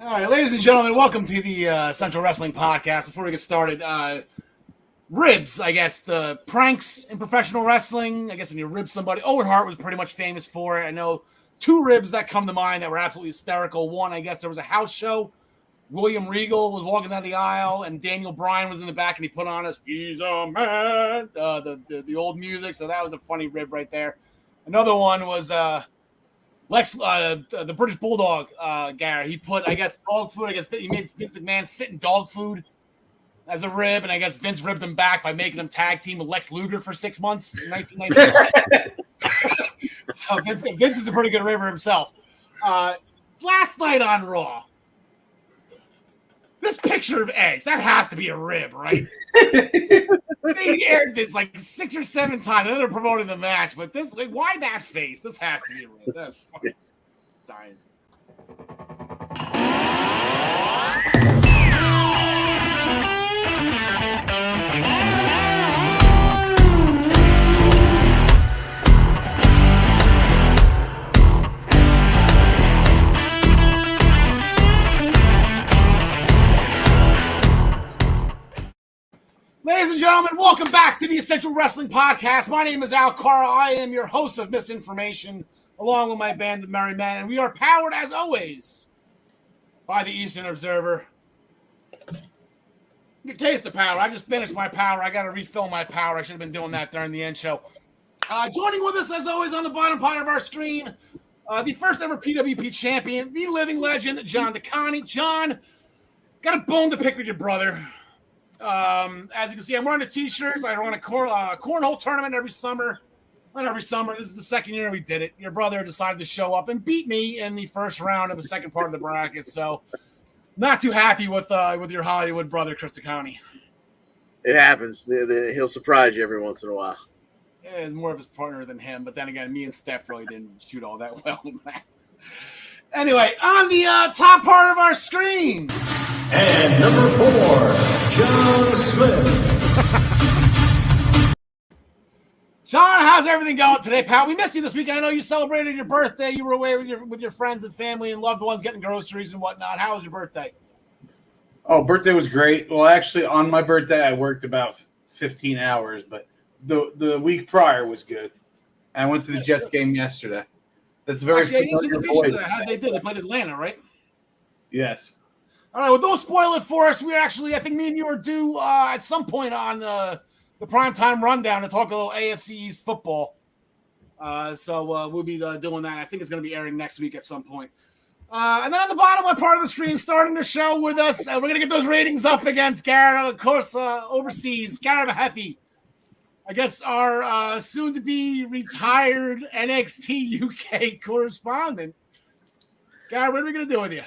All right, ladies and gentlemen, welcome to the Central Wrestling Podcast. Before we get started, ribs, I guess, the pranks in professional wrestling. I guess when you rib somebody, Owen Hart was pretty much famous for it. I know two ribs that come to mind that were absolutely hysterical. One, I guess there was a house show. William Regal was walking down the aisle, and Daniel Bryan was in the back, and he put on his "He's a Man," the old music. So that was a funny rib right there. Another one was the British Bulldog, Gary. He put, I guess, dog food. I guess he made Vince McMahon sit in dog food as a rib, and I guess Vince ribbed him back by making him tag team with Lex Luger for 6 months in 1999. So Vince is a pretty good ribber himself. Last night on Raw, this picture of Edge, that has to be a rib, right? They aired this like 6 or 7 times. I know they're promoting the match, but this, like, why that face? This has to be a rib. That's fucking dying. Ladies and gentlemen, welcome back to the Essential Wrestling Podcast. My name is Karl. I am your host of Misinformation, along with my band of merry men, and we are powered, as always, by the Eastern Observer. You can taste the power. I just finished my power. I got to refill my power. I should have been doing that during the end show. Joining with us, as always, on the bottom part of our screen, the first ever PWP champion, the living legend, John DeConnie. John, got a bone to pick with your brother. As you can see, I'm wearing the t-shirts. I run a cornhole tournament every summer. Not every summer. This is the second year we did it. Your brother decided to show up and beat me in the first round of the second part of the bracket. So, not too happy with your Hollywood brother, Chris DeConnie. It happens. He'll surprise you every once in a while. Yeah, more of his partner than him. But then again, me and Steph really didn't shoot all that well. Anyway, on the top part of our screen. And number 4, John Smith. John, how's everything going today, pal? We missed you this week. I know you celebrated your birthday. You were away with your friends and family and loved ones, getting groceries and whatnot. How was your birthday? Oh, birthday was great. Well, actually, on my birthday, I worked about 15 hours, but the week prior was good. I went to the Jets game yesterday. That's very familiar voice. How they did? They played Atlanta, right? Yes. All right, well, don't spoil it for us. I think me and you are due at some point on the primetime rundown to talk a little AFC East football. So we'll be doing that. I think it's going to be airing next week at some point. And then on the bottom one part of the screen, starting the show with us, we're going to get those ratings up against Gargano, of course, overseas, Mehaffy. I guess our soon-to-be retired NXT UK correspondent. Gary, what are we going to do with you?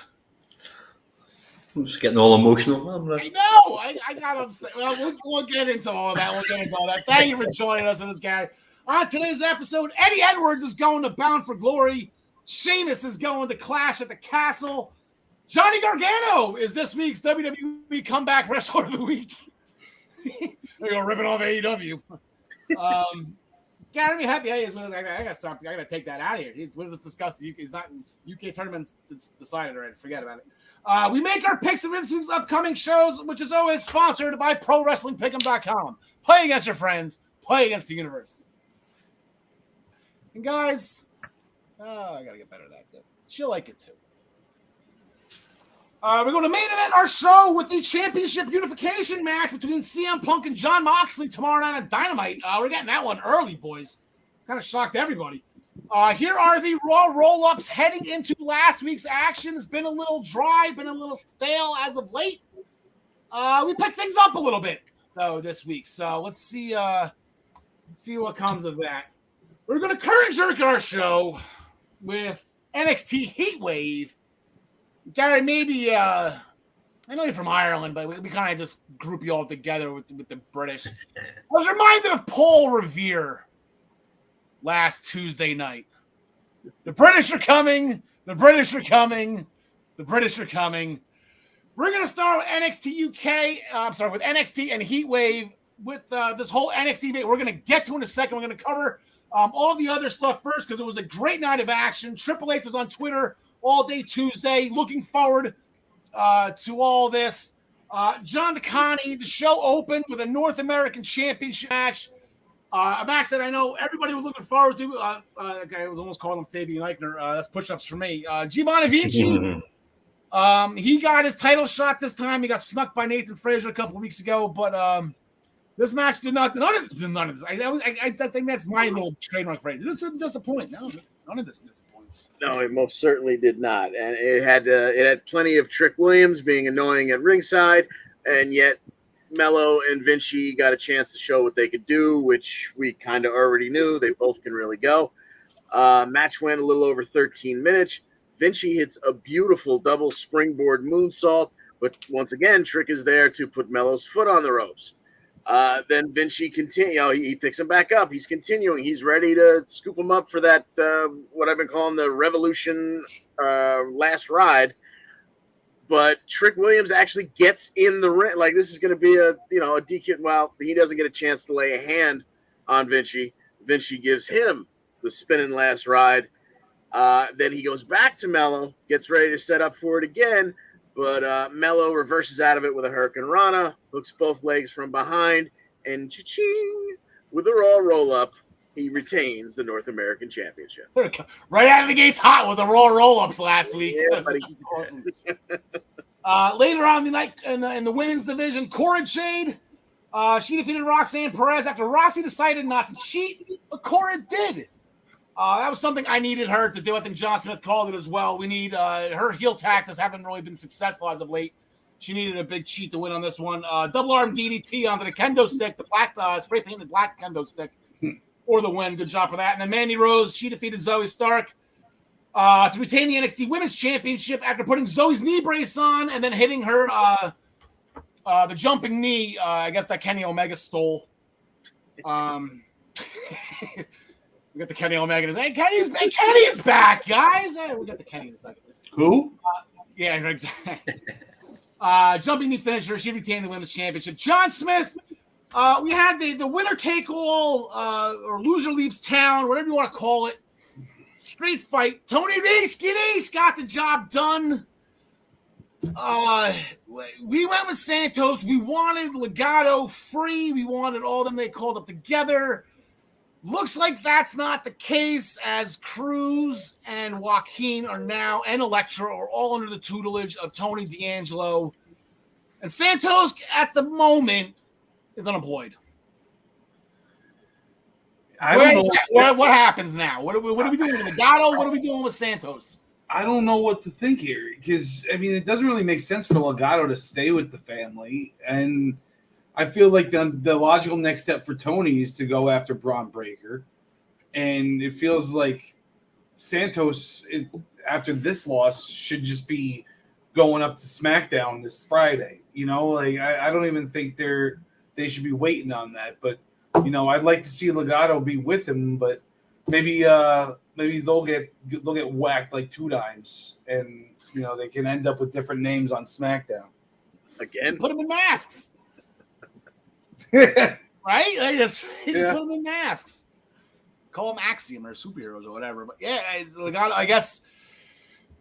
I'm just getting all emotional. I know. I got upset. Well, we'll get into all of that. Thank you for joining us for this, Gary. On today's episode, Eddie Edwards is going to Bound for Glory. Sheamus is going to Clash at the Castle. Johnny Gargano is this week's WWE Comeback Wrestler of the Week. They're going to rip it off AEW. Gary Mehaffy is with us. I got to stop. I got to take that out of here. Let's discuss the UK. He's not UK tournament. It's decided already. Forget about it. We make our picks of this week's upcoming shows, which is always sponsored by ProWrestlingPick'em.com. Play against your friends. Play against the universe. And guys, I got to get better at that. She'll like it too. We're going to main event our show with the championship unification match between CM Punk and Jon Moxley tomorrow night on Dynamite. We're getting that one early, boys. Kind of shocked everybody. Here are the Raw roll-ups heading into last week's action. It's been a little dry, been a little stale as of late. We picked things up a little bit, though, this week. So let's see what comes of that. We're going to current jerk our show with NXT Heatwave. Gary, maybe, I know you're from Ireland, but we kind of just group you all together with the British. I was reminded of Paul Revere last Tuesday night. The British are coming. The British are coming. The British are coming. We're going to start with NXT UK. With NXT and Heatwave with this whole NXT. We're going to get to in a second. We're going to cover all the other stuff first because it was a great night of action. Triple H was on Twitter all day Tuesday. Looking forward to all this. John DeConnie, the show opened with a North American Championship match. A match that I know everybody was looking forward to. That guy was almost calling him Fabian Eichner. That's push-ups for me. Giovanni Vinci. He got his title shot this time. He got snuck by Nathan Frazier a couple of weeks ago, but this match did not. None of this. I think that's my little trademark phrase. This didn't disappoint. None of this disappoints. No, it most certainly did not, and it had plenty of Trick Williams being annoying at ringside, and yet Mello and Vinci got a chance to show what they could do, which we kind of already knew. They both can really go. Match went a little over 13 minutes. Vinci hits a beautiful double springboard moonsault, but once again, Trick is there to put Mello's foot on the ropes. Then Vinci he picks him back up. He's continuing. He's ready to scoop him up for that, what I've been calling the Revolution last ride. But Trick Williams actually gets in the ring. Like, this is going to be a DQ. Well, he doesn't get a chance to lay a hand on Vinci. Vinci gives him the spinning last ride. Then he goes back to Mello, gets ready to set up for it again. But Mello reverses out of it with a Hurricane Rana, hooks both legs from behind, and cha-ching, with a Raw roll-up, he retains the North American Championship. Right out of the gates hot with the Raw roll-ups last week. Yeah, buddy. Awesome. Later on in the night, in the women's division, Cora Jade, she defeated Roxanne Perez after Roxy decided not to cheat, but Cora did. That was something I needed her to do. I think John Smith called it as well. We need her heel tactics haven't really been successful as of late. She needed a big cheat to win on this one. Double arm DDT onto the kendo stick, the black spray painted black kendo stick, for the win. Good job for that. And then Mandy Rose, she defeated Zoe Stark to retain the NXT Women's Championship after putting Zoe's knee brace on and then hitting her the jumping knee. I guess that Kenny Omega stole. We got the Kenny Omega. Hey, Kenny is back, guys. We got the Kenny in a second. Who? Yeah, exactly. Jumping knee finisher. She retained the Women's Championship. John Smith. We had the winner take all or loser leaves town, whatever you want to call it. Street fight. Tony Reese got the job done. We went with Santos. We wanted Legado free. We wanted all of them. They called up together. Looks like that's not the case, as Cruz and Joaquin are now, and Elektra are all under the tutelage of Tony D'Angelo. And Santos, at the moment, is unemployed. What happens now? What are we doing with Legado? What are we doing with Santos? I don't know what to think here, because, I mean, it doesn't really make sense for Legado to stay with the family, and I feel like the logical next step for Tony is to go after Braun Breaker. And it feels like Santos, after this loss, should just be going up to SmackDown this Friday. You know, like I don't even think they should be waiting on that. But, you know, I'd like to see Legado be with him, but maybe they'll get whacked like 2 times, and, you know, they can end up with different names on SmackDown. Again? Put them in masks. Right? Like, just put them in masks. Call them Axiom or superheroes or whatever. But yeah, Legado, I guess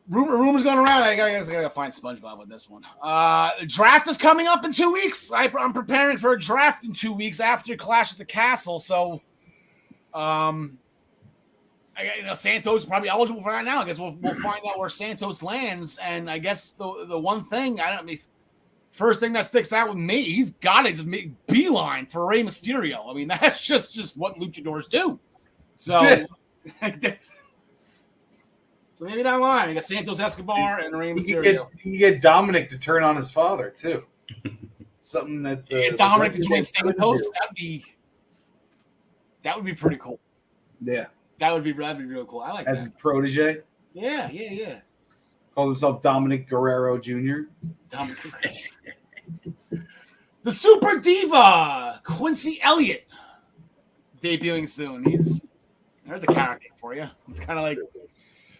rumors going around. I gotta find SpongeBob with this one. The draft is coming up in 2 weeks. I'm preparing for a draft in 2 weeks after Clash at the Castle. So, Santos is probably eligible for that now. I guess we'll find out where Santos lands. And I guess the one thing first thing that sticks out with me, he's got to just make beeline for Rey Mysterio. I mean, that's just what luchadors do. So, so maybe down the line, you got Santos Escobar and Rey Mysterio. You get Dominic to turn on his father too. Something that Dominic to join Santos, that would be pretty cool. Yeah, that'd be real cool. I like as that. his protege. Yeah. Called himself Dominic Guerrero Jr. Dominic Guerrero. The Super Diva, Quincy Elliott, debuting soon. There's a character for you. It's kind of like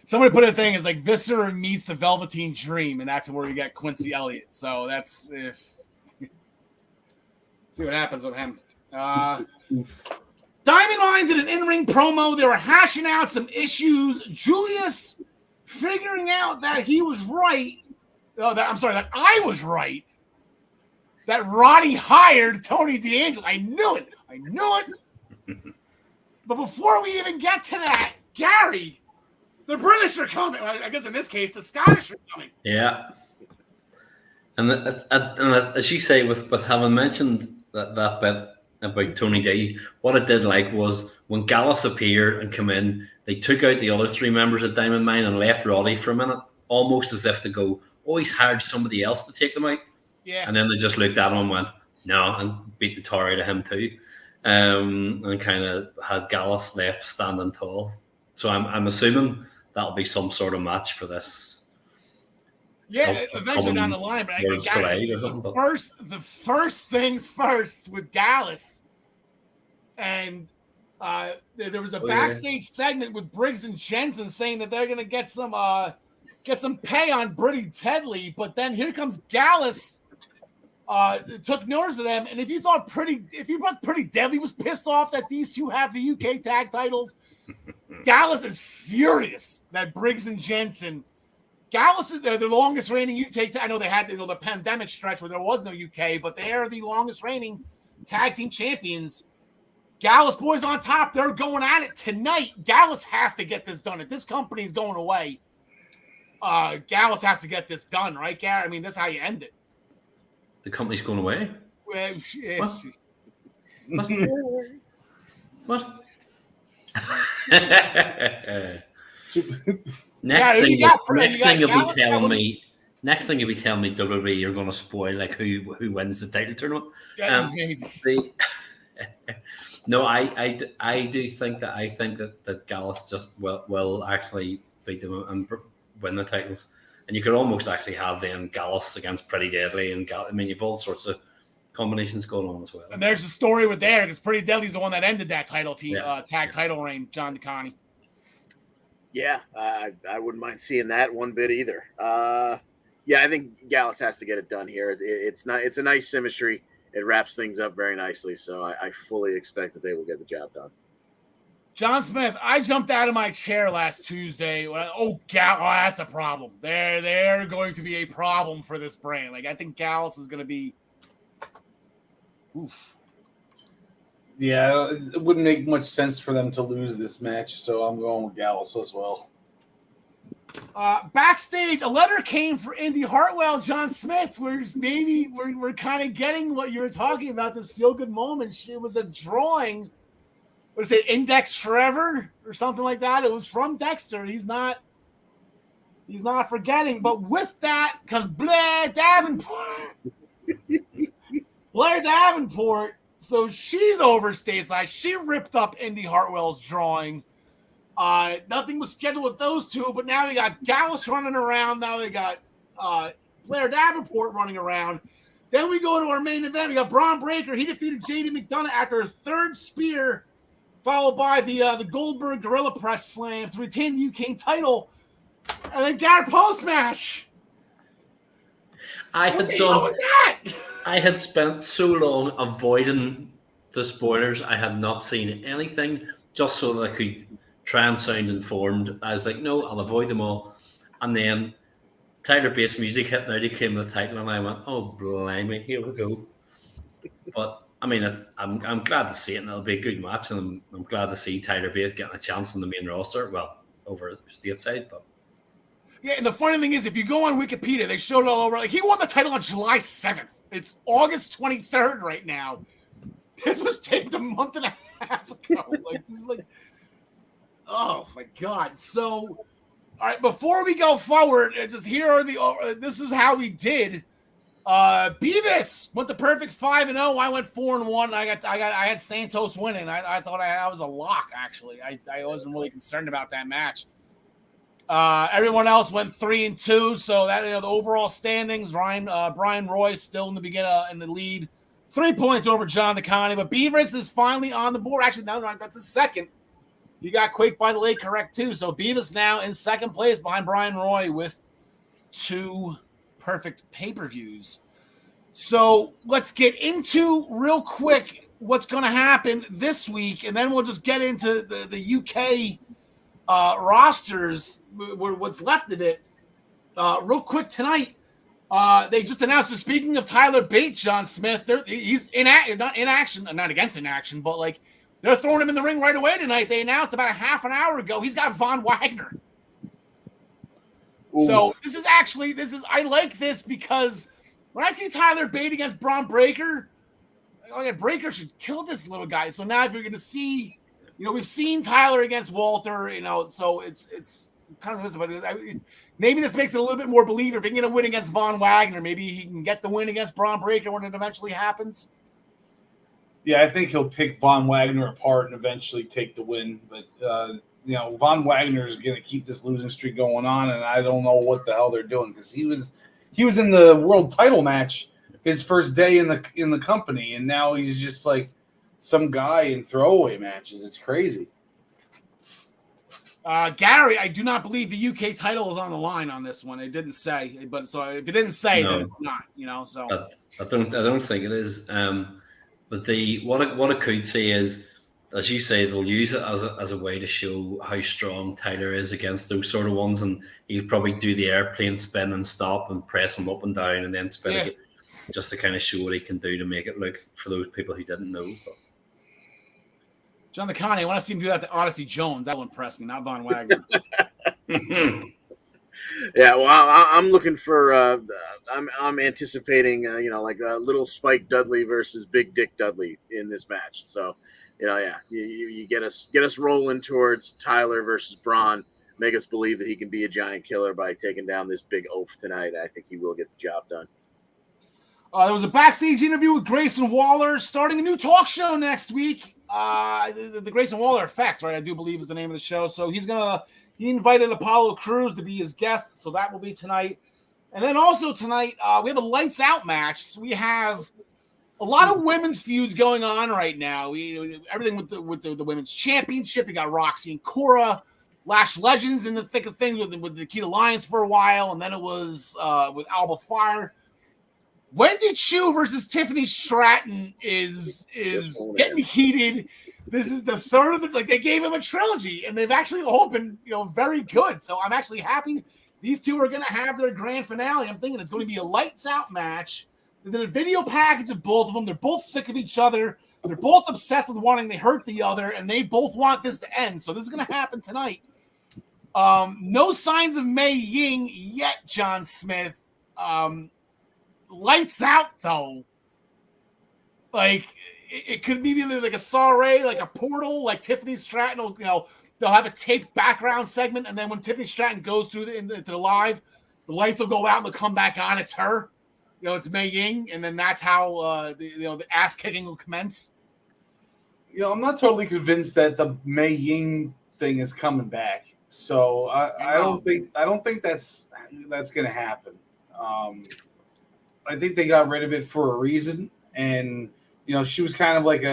somebody put a thing as like Viscera meets the Velveteen Dream, and that's where you get Quincy Elliott. So that's see what happens with him. Diamond Mine did an in-ring promo. They were hashing out some issues. Julius figuring out that he was right I'm sorry, that I was right. That Roddy hired Tony D'Angelo. I knew it. But before we even get to that, Gary, the British are coming. I guess in this case, the Scottish are coming. Yeah. And as you say, with having mentioned that bit about Tony D, what I did like was when Gallus appeared and come in, they took out the other 3 members of Diamond Mine and left Roddy for a minute, almost as if to go, oh, he's hired somebody else to take them out. Yeah. And then they just looked at him and went, no, and beat the tar out of him too. And kind of had Gallus left standing tall. So I'm assuming that'll be some sort of match for this. Yeah, eventually down the line, but I think the first things first with Gallus, and there was a backstage segment with Briggs and Jensen saying that they're gonna get some pay on Brittany Tedley, but then here comes Gallus. Took notice of them, and if you thought Pretty Deadly was pissed off that these two have the UK tag titles, Gallus is furious that Briggs and Jensen. Gallus is the longest reigning UK. I know they had the pandemic stretch where there was no UK, but they are the longest reigning tag team champions. Gallus boys on top. They're going at it tonight. Gallus has to get this done. If this company is going away, Gallus has to get this done, right, Gary? I mean, that's how you end it. The company's going away? What? Next thing you'll be telling me WWE you're going to spoil like who wins the title tournament. No, I do think that Gallus just will actually beat them and win the titles. And you could almost actually have then Gallus against Pretty Deadly, and I mean, you've all sorts of combinations going on as well. And there's a story with there because Pretty Deadly's the one that ended that title team tag title reign. John DeConnie. Yeah, I wouldn't mind seeing that one bit either. Yeah, I think Gallus has to get it done here. It's a nice symmetry. It wraps things up very nicely. So I fully expect that they will get the job done. John Smith, I jumped out of my chair last Tuesday. That's a problem. They're going to be a problem for this brand. Like, I think Gallus is going to be. Oof. Yeah, it wouldn't make much sense for them to lose this match, so I'm going with Gallus as well. Backstage, a letter came for Indy Hartwell, John Smith, where maybe we're kind of getting what you were talking about, this feel-good moment. It was a drawing. What is it, Index Forever or something like that? It was from Dexter. He's not forgetting. But with that comes Blair Davenport. Blair Davenport. So she's over stateside. She ripped up Indy Hartwell's drawing. Nothing was scheduled with those two, but now we got Gallus running around. Now they got Blair Davenport running around. Then we go to our main event. We got Braun Breaker. He defeated JD McDonough after his third spear, followed by the Goldberg Gorilla Press Slam to retain the UK title. And then Garrett post-match. I had spent so long avoiding the spoilers. I had not seen anything just so that I could try and sound informed. I was like, no, I'll avoid them all. And then Tyler Bates music hit, now came the title, and I went, oh, blimey, here we go. But I mean, I'm glad to see it, and it'll be a good match, and I'm glad to see Tyler Bate getting a chance on the main roster. Well, over stateside, but yeah. And the funny thing is, if you go on Wikipedia, they showed it all over. Like, he won the title on July 7th. It's August 23rd right now. This was taped a month and a half ago. Oh my God. So, all right, before we go forward, just here are this is how we did. Beavis went the perfect 5-0. I went 4-1. I had Santos winning. I thought I was a lock, actually. I wasn't really concerned about that match. Everyone else went 3-2. So that the overall standings, Brian Royce still in the lead, 3 points over John DeConnie. But Beavis is finally on the board. Actually, no, that's his second. You got Quake by the Lake correct too. So Beavis now in second place behind Brian Roy with 2 perfect pay-per-views. So let's get into real quick what's going to happen this week, and then we'll just get into the UK rosters, what's left of it. Real quick tonight, They just announced that speaking of Tyler Bate, John Smith, he's not against inaction, but like they're throwing him in the ring right away tonight. They announced about a half an hour ago he's got Von Wagner. Ooh. So I like this because when I see Tyler Bate against Braun Breaker, Breaker should kill this little guy. So now if you're going to see, we've seen Tyler against Walter, so it's kind of maybe this makes it a little bit more believable. If he can get a win against Von Wagner, maybe he can get the win against Braun Breaker when it eventually happens. Yeah, I think he'll pick Von Wagner apart and eventually take the win. But, Von Wagner is going to keep this losing streak going on, and I don't know what the hell they're doing because he was in the world title match his first day in the company, and now he's just like some guy in throwaway matches. It's crazy. Gary, I do not believe the UK title is on the line on this one. It didn't say, but so if it didn't say, then it's not. So I don't think it is. But what I could say is, as you say, they'll use it as a way to show how strong Tyler is against those sort of ones, and he'll probably do the airplane spin and stop and press him up and down and then spin again, just to kind of show what he can do to make it look for those people who didn't know. But. John the Connie, I want to see him do that to Odyssey Jones. That will impress me, not Von Wagner. Yeah, well, I'm looking for. I'm anticipating, like little Spike Dudley versus Big Dick Dudley in this match. So, you get us rolling towards Tyler versus Braun. Make us believe that he can be a giant killer by taking down this big oaf tonight. I think he will get the job done. There was a backstage interview with Grayson Waller starting a new talk show next week. The Grayson Waller Effect, right? I do believe is the name of the show. So he invited Apollo Crews to be his guest. So that will be tonight. And then also tonight, we have a lights out match. So we have a lot of women's feuds going on right now. Everything with the women's championship. We got Roxy and Cora, Lash Legends in the thick of things with Nikita Lyons for a while. And then it was with Alba Fire. Wendy Chu versus Tiffany Stratton is getting heated. This is the third of it. They gave him a trilogy, and they've actually all been very good. So I'm actually happy these two are going to have their grand finale. I'm thinking it's going to be a lights out match. They did a video package of both of them. They're both sick of each other. They're both obsessed with wanting to hurt the other, and they both want this to end. So this is going to happen tonight. No signs of Mei Ying yet, John Smith. Lights out though. It could be like a soiree, like a portal, like Tiffany Stratton will, they'll have a taped background segment, and then when Tiffany Stratton goes through into the live, the lights will go out and they'll come back on. It's her. It's Mei Ying, and then that's how the ass kicking will commence. I'm not totally convinced that the Mei Ying thing is coming back. So I don't think that's gonna happen. I think they got rid of it for a reason, and she was kind of like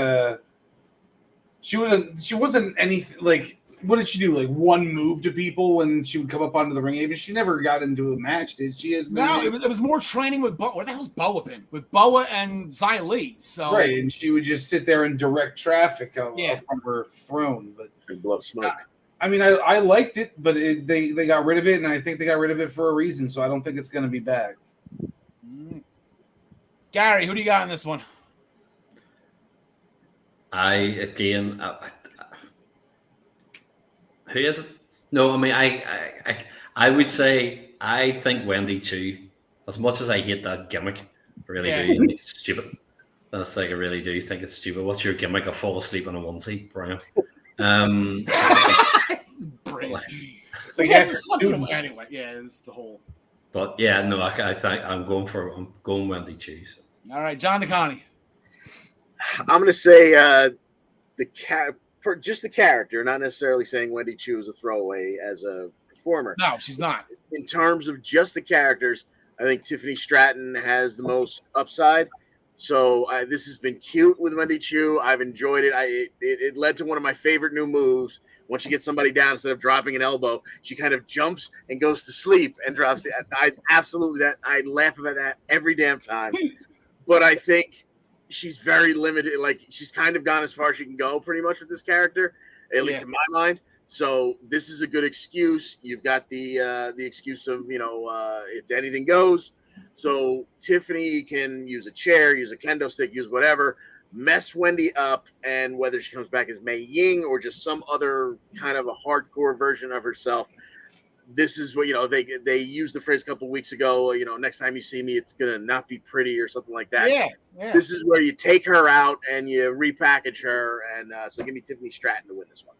she wasn't anything like. What did she do? Like one move to people when she would come up onto the ring apron? She never got into a match, did she? It was more training with Boa. Where the hell's Boa been? With Boa and Xia Li. So right, and she would just sit there and direct traffic from her throne, but and blow smoke. I mean, I liked it, but they got rid of it, and I think they got rid of it for a reason. So I don't think it's going to be back. Gary, who do you got in this one? Who is it? No, I mean, I would say I think Wendy Chu. As much as I hate that gimmick, I really do. I think it's stupid. That's I really do think it's stupid. What's your gimmick? I fall asleep on a onesie, Brian. So anyway, it's the whole. But yeah, no, I think I'm going Wendy Chu. So. All right, John DeConnie. I'm going to say just the character, not necessarily saying Wendy Chu is a throwaway as a performer. No, she's not. In terms of just the characters, I think Tiffany Stratton has the most upside. So this has been cute with Wendy Chu. I've enjoyed it. It led to one of my favorite new moves. Once she gets somebody down, instead of dropping an elbow, she kind of jumps and goes to sleep and drops it. I laugh about that every damn time. But I think she's very limited. Like, she's kind of gone as far as she can go pretty much with this character, at least in my mind. So this is a good excuse. You've got the excuse of, it's anything goes. So Tiffany can use a chair, use a kendo stick, use whatever, mess Wendy up, and whether she comes back as Mei Ying or just some other kind of a hardcore version of herself, this is what, they used the phrase a couple of weeks ago, next time you see me, it's gonna not be pretty or something like that. Yeah. This is where you take her out and you repackage her, and so give me Tiffany Stratton to win this one.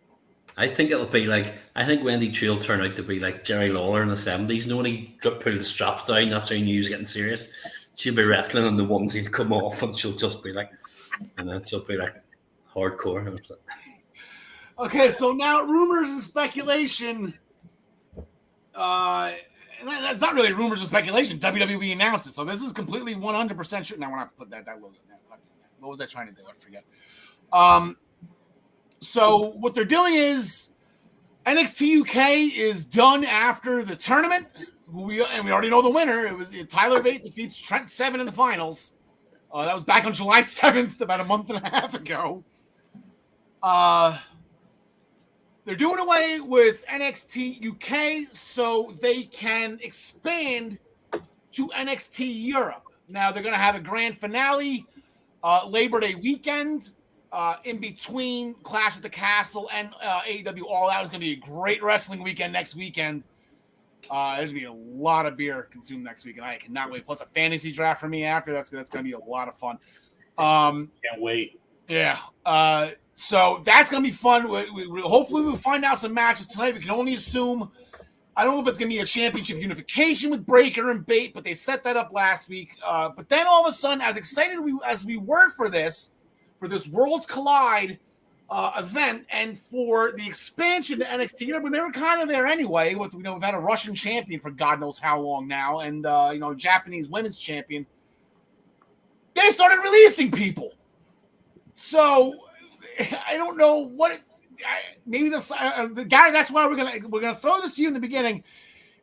I think it'll be I think Wendy Chu will turn out to be like Jerry Lawler in the 70s. When he pulled the straps down, that's how you knew he was getting serious. She'll be wrestling and the onesie will come off and she'll just be like, and then she'll be like hardcore. Okay, so now rumors and speculation. That's not really rumors and speculation. WWE announced it, so this is completely 100% true. Now, when I put that logo, what was I trying to do? I forget. So what they're doing is NXT UK is done after the tournament. We already know the winner. It was Tyler Bate defeats Trent Seven in the finals. That was back on July 7th, about a month and a half ago. They're doing away with NXT UK so they can expand to NXT Europe. Now, they're going to have a grand finale Labor Day weekend in between Clash at the Castle and AEW All Out. Is going to be a great wrestling weekend next weekend. There's going to be a lot of beer consumed next week, and I cannot wait. Plus a fantasy draft for me after. That's going to be a lot of fun. Can't wait. Yeah. So that's going to be fun. Hopefully we'll find out some matches tonight. We can only assume. I don't know if it's going to be a championship unification with Breaker and Bate, but they set that up last week. But then all of a sudden, as excited as we were for this Worlds Collide event and for the expansion to NXT Europe, they were kind of there anyway. We've had a Russian champion for God knows how long now, and Japanese women's champion. They started releasing people. So I don't know what. Maybe the guy. That's why we're gonna throw this to you in the beginning.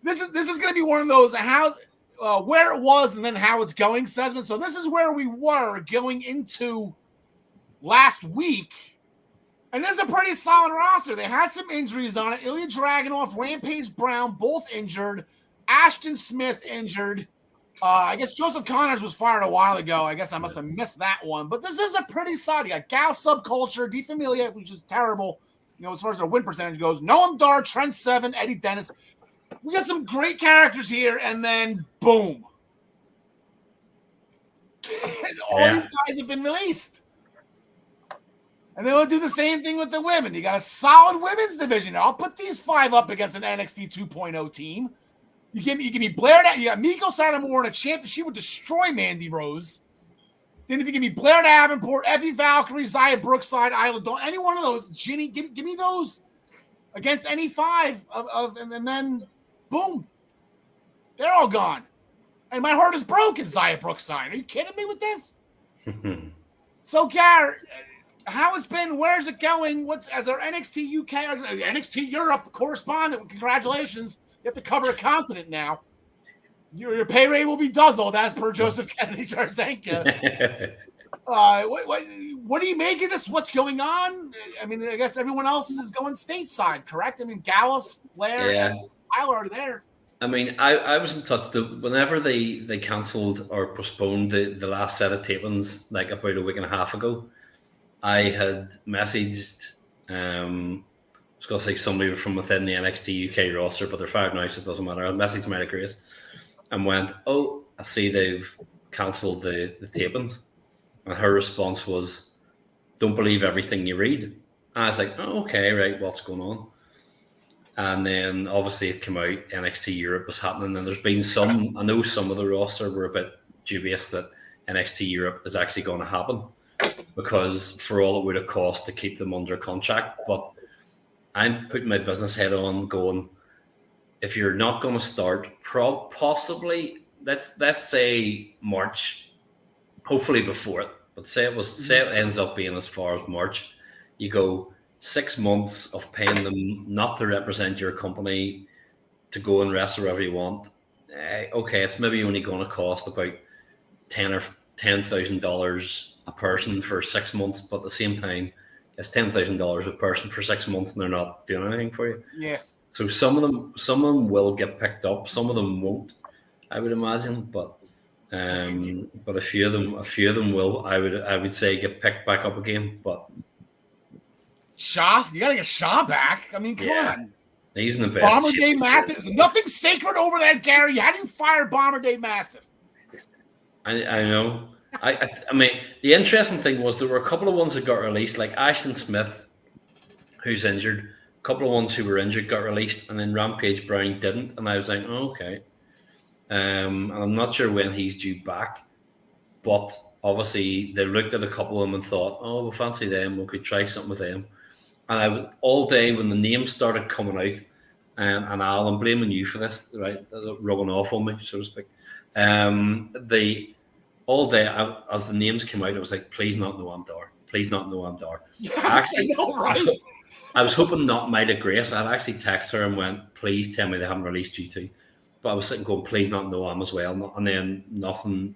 This is gonna be one of those where it was and then how it's going segments. So this is where we were going into last week, and this is a pretty solid roster. They had some injuries on it. Ilya Dragunov, Rampage Brown, both injured. Ashton Smith injured. I guess Joseph Connors was fired a while ago. I guess I must have missed that one. But this is a pretty solid. You got Gal Subculture, De Familia, which is terrible, as far as their win percentage goes. Noam Dar, Trent Seven, Eddie Dennis. We got some great characters here, and then boom. All these guys have been released. And they will do the same thing with the women. You got a solid women's division. I'll put these 5 up against an NXT 2.0 team. You give me Blair. You got Miko Satomura in a champion. She would destroy Mandy Rose. Then if you give me Blair Davenport, Effie Valkyrie, Zaya Brookside, Isla Dawn, any one of those, Ginny, give me those against any 5 and then boom, they're all gone. And my heart is broken, Zaya Brookside. Are you kidding me with this? So, Garrett, how it's been? Where's it going? As our NXT UK or NXT Europe correspondent? Congratulations. You have to cover a continent now. Your pay rate will be doubled, as per Joseph Kennedy Jarzenka. What do you make of this? What's going on? I mean, I guess everyone else is going stateside, correct? I mean, Gallus, Flair, and Tyler are there. I mean, I was in touch. Whenever they cancelled or postponed the last set of tapings, like about a week and a half ago, I had messaged I was going to say somebody from within the NXT UK roster, but they're fired now, so it doesn't matter. I messaged Mary Grace and went, "Oh, I see they've cancelled the tapings." And her response was, "Don't believe everything you read." And I was like, "Oh, okay, right, what's going on?" And then obviously it came out NXT Europe was happening, and there's been I know some of the roster were a bit dubious that NXT Europe is actually going to happen because for all it would have cost to keep them under contract, but I'm putting my business head on going, if you're not going to start possibly, let's say March, hopefully before it, but say it ends up being as far as March, you go 6 months of paying them not to represent your company to go and wrestle wherever you want. Okay, it's maybe only going to cost about $10,000 a person for 6 months, but at the same time, it's $10,000 a person for 6 months, and they're not doing anything for you. Yeah. So some of them will get picked up, some of them won't, I would imagine. But But a few of them will. I would say get picked back up again. But Shaw, you gotta get Shaw back. I mean, come on. He's in the best. Bomber Dave Mastiff. There's nothing sacred over there, Gary. How do you fire Bomber Dave Mastiff? I know. I mean, the interesting thing was there were a couple of ones that got released, like Ashton Smith, who's injured. A couple of ones who were injured got released, and then Rampage Brown didn't. And I was like, oh, okay. And I'm not sure when he's due back, but obviously they looked at a couple of them and thought, oh, we'll fancy them. We could try something with them. And I was all day when the names started coming out, and Al, I'm blaming you for this, right? Rubbing off on me, so to speak. All day as the names came out, I was like, please not Noam Dar. Please not Noam Dar. Yes, actually, I know, right? I was hoping not Maida Grace. I'd actually text her and went, please tell me they haven't released G2. But I was sitting going, please not Noam as well. And then nothing.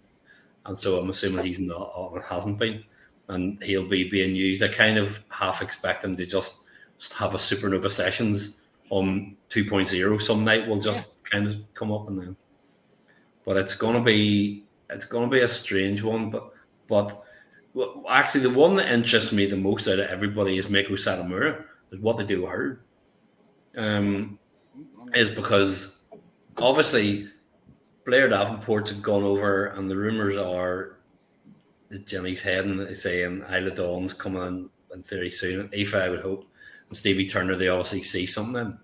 And so I'm assuming he's not, or hasn't been. And he'll be being used. I kind of half expect him to just have a Supernova Sessions on 2.0 some night. Will just kind of come up and then. But it's gonna be a strange one. But actually, the one that interests me the most out of everybody is Meiko Satomura. Is what they do with her. Is because obviously Blair Davenport's gone over, and the rumors are that Jenny's heading, saying Isla Dawn's coming in theory soon. Aoife, I would hope, and Stevie Turner, they obviously see something.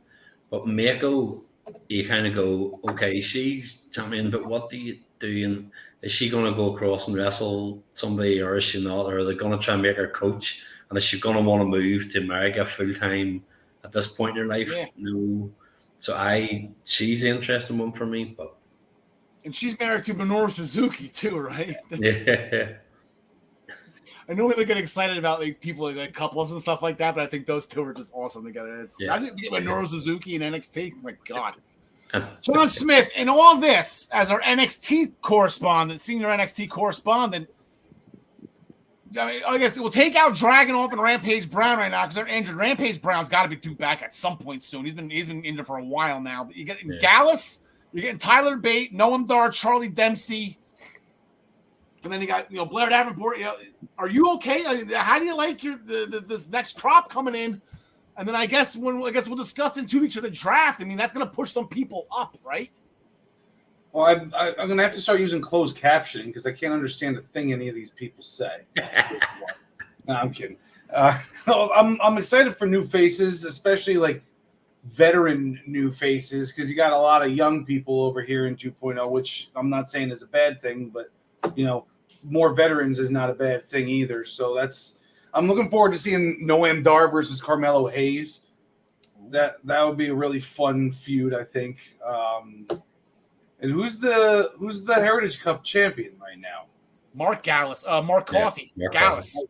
But Meiko, you kind of go, okay, she's champion, but what do you do? And is she going to go across and wrestle somebody, or is she not? Or are they going to try and make her coach? And is she going to want to move to America full time at this point in her life? Yeah. No. So she's the interesting one for me. And she's married to Minoru Suzuki too, right? Yeah. I know we get excited about like people like couples and stuff like that, but I think those two are just awesome together. I didn't get Minoru Suzuki and NXT. Oh my God. John Smith, in all this, as our NXT correspondent, senior NXT correspondent, I guess we'll take out Dragunov and Rampage Brown right now because they're injured. Rampage Brown's got to be due back at some point soon. He's been injured for a while now. But you get Gallus, you're getting Tyler Bate, Noam Dar, Charlie Dempsey, and then you got Blair Davenport. Are you okay? I mean, how do you like this next crop coming in? And then I guess we'll discuss in 2 weeks of the draft. I mean, that's going to push some people up, right? Well, I'm going to have to start using closed captioning because I can't understand a thing any of these people say. No, I'm kidding. I'm excited for new faces, especially like veteran new faces, because you got a lot of young people over here in 2.0, which I'm not saying is a bad thing, but more veterans is not a bad thing either. So I'm looking forward to seeing Noam Dar versus Carmelo Hayes. That would be a really fun feud, I think. And who's the Heritage Cup champion right now? Mark Gallus. Mark Coffey. Mark Gallus. Coffey.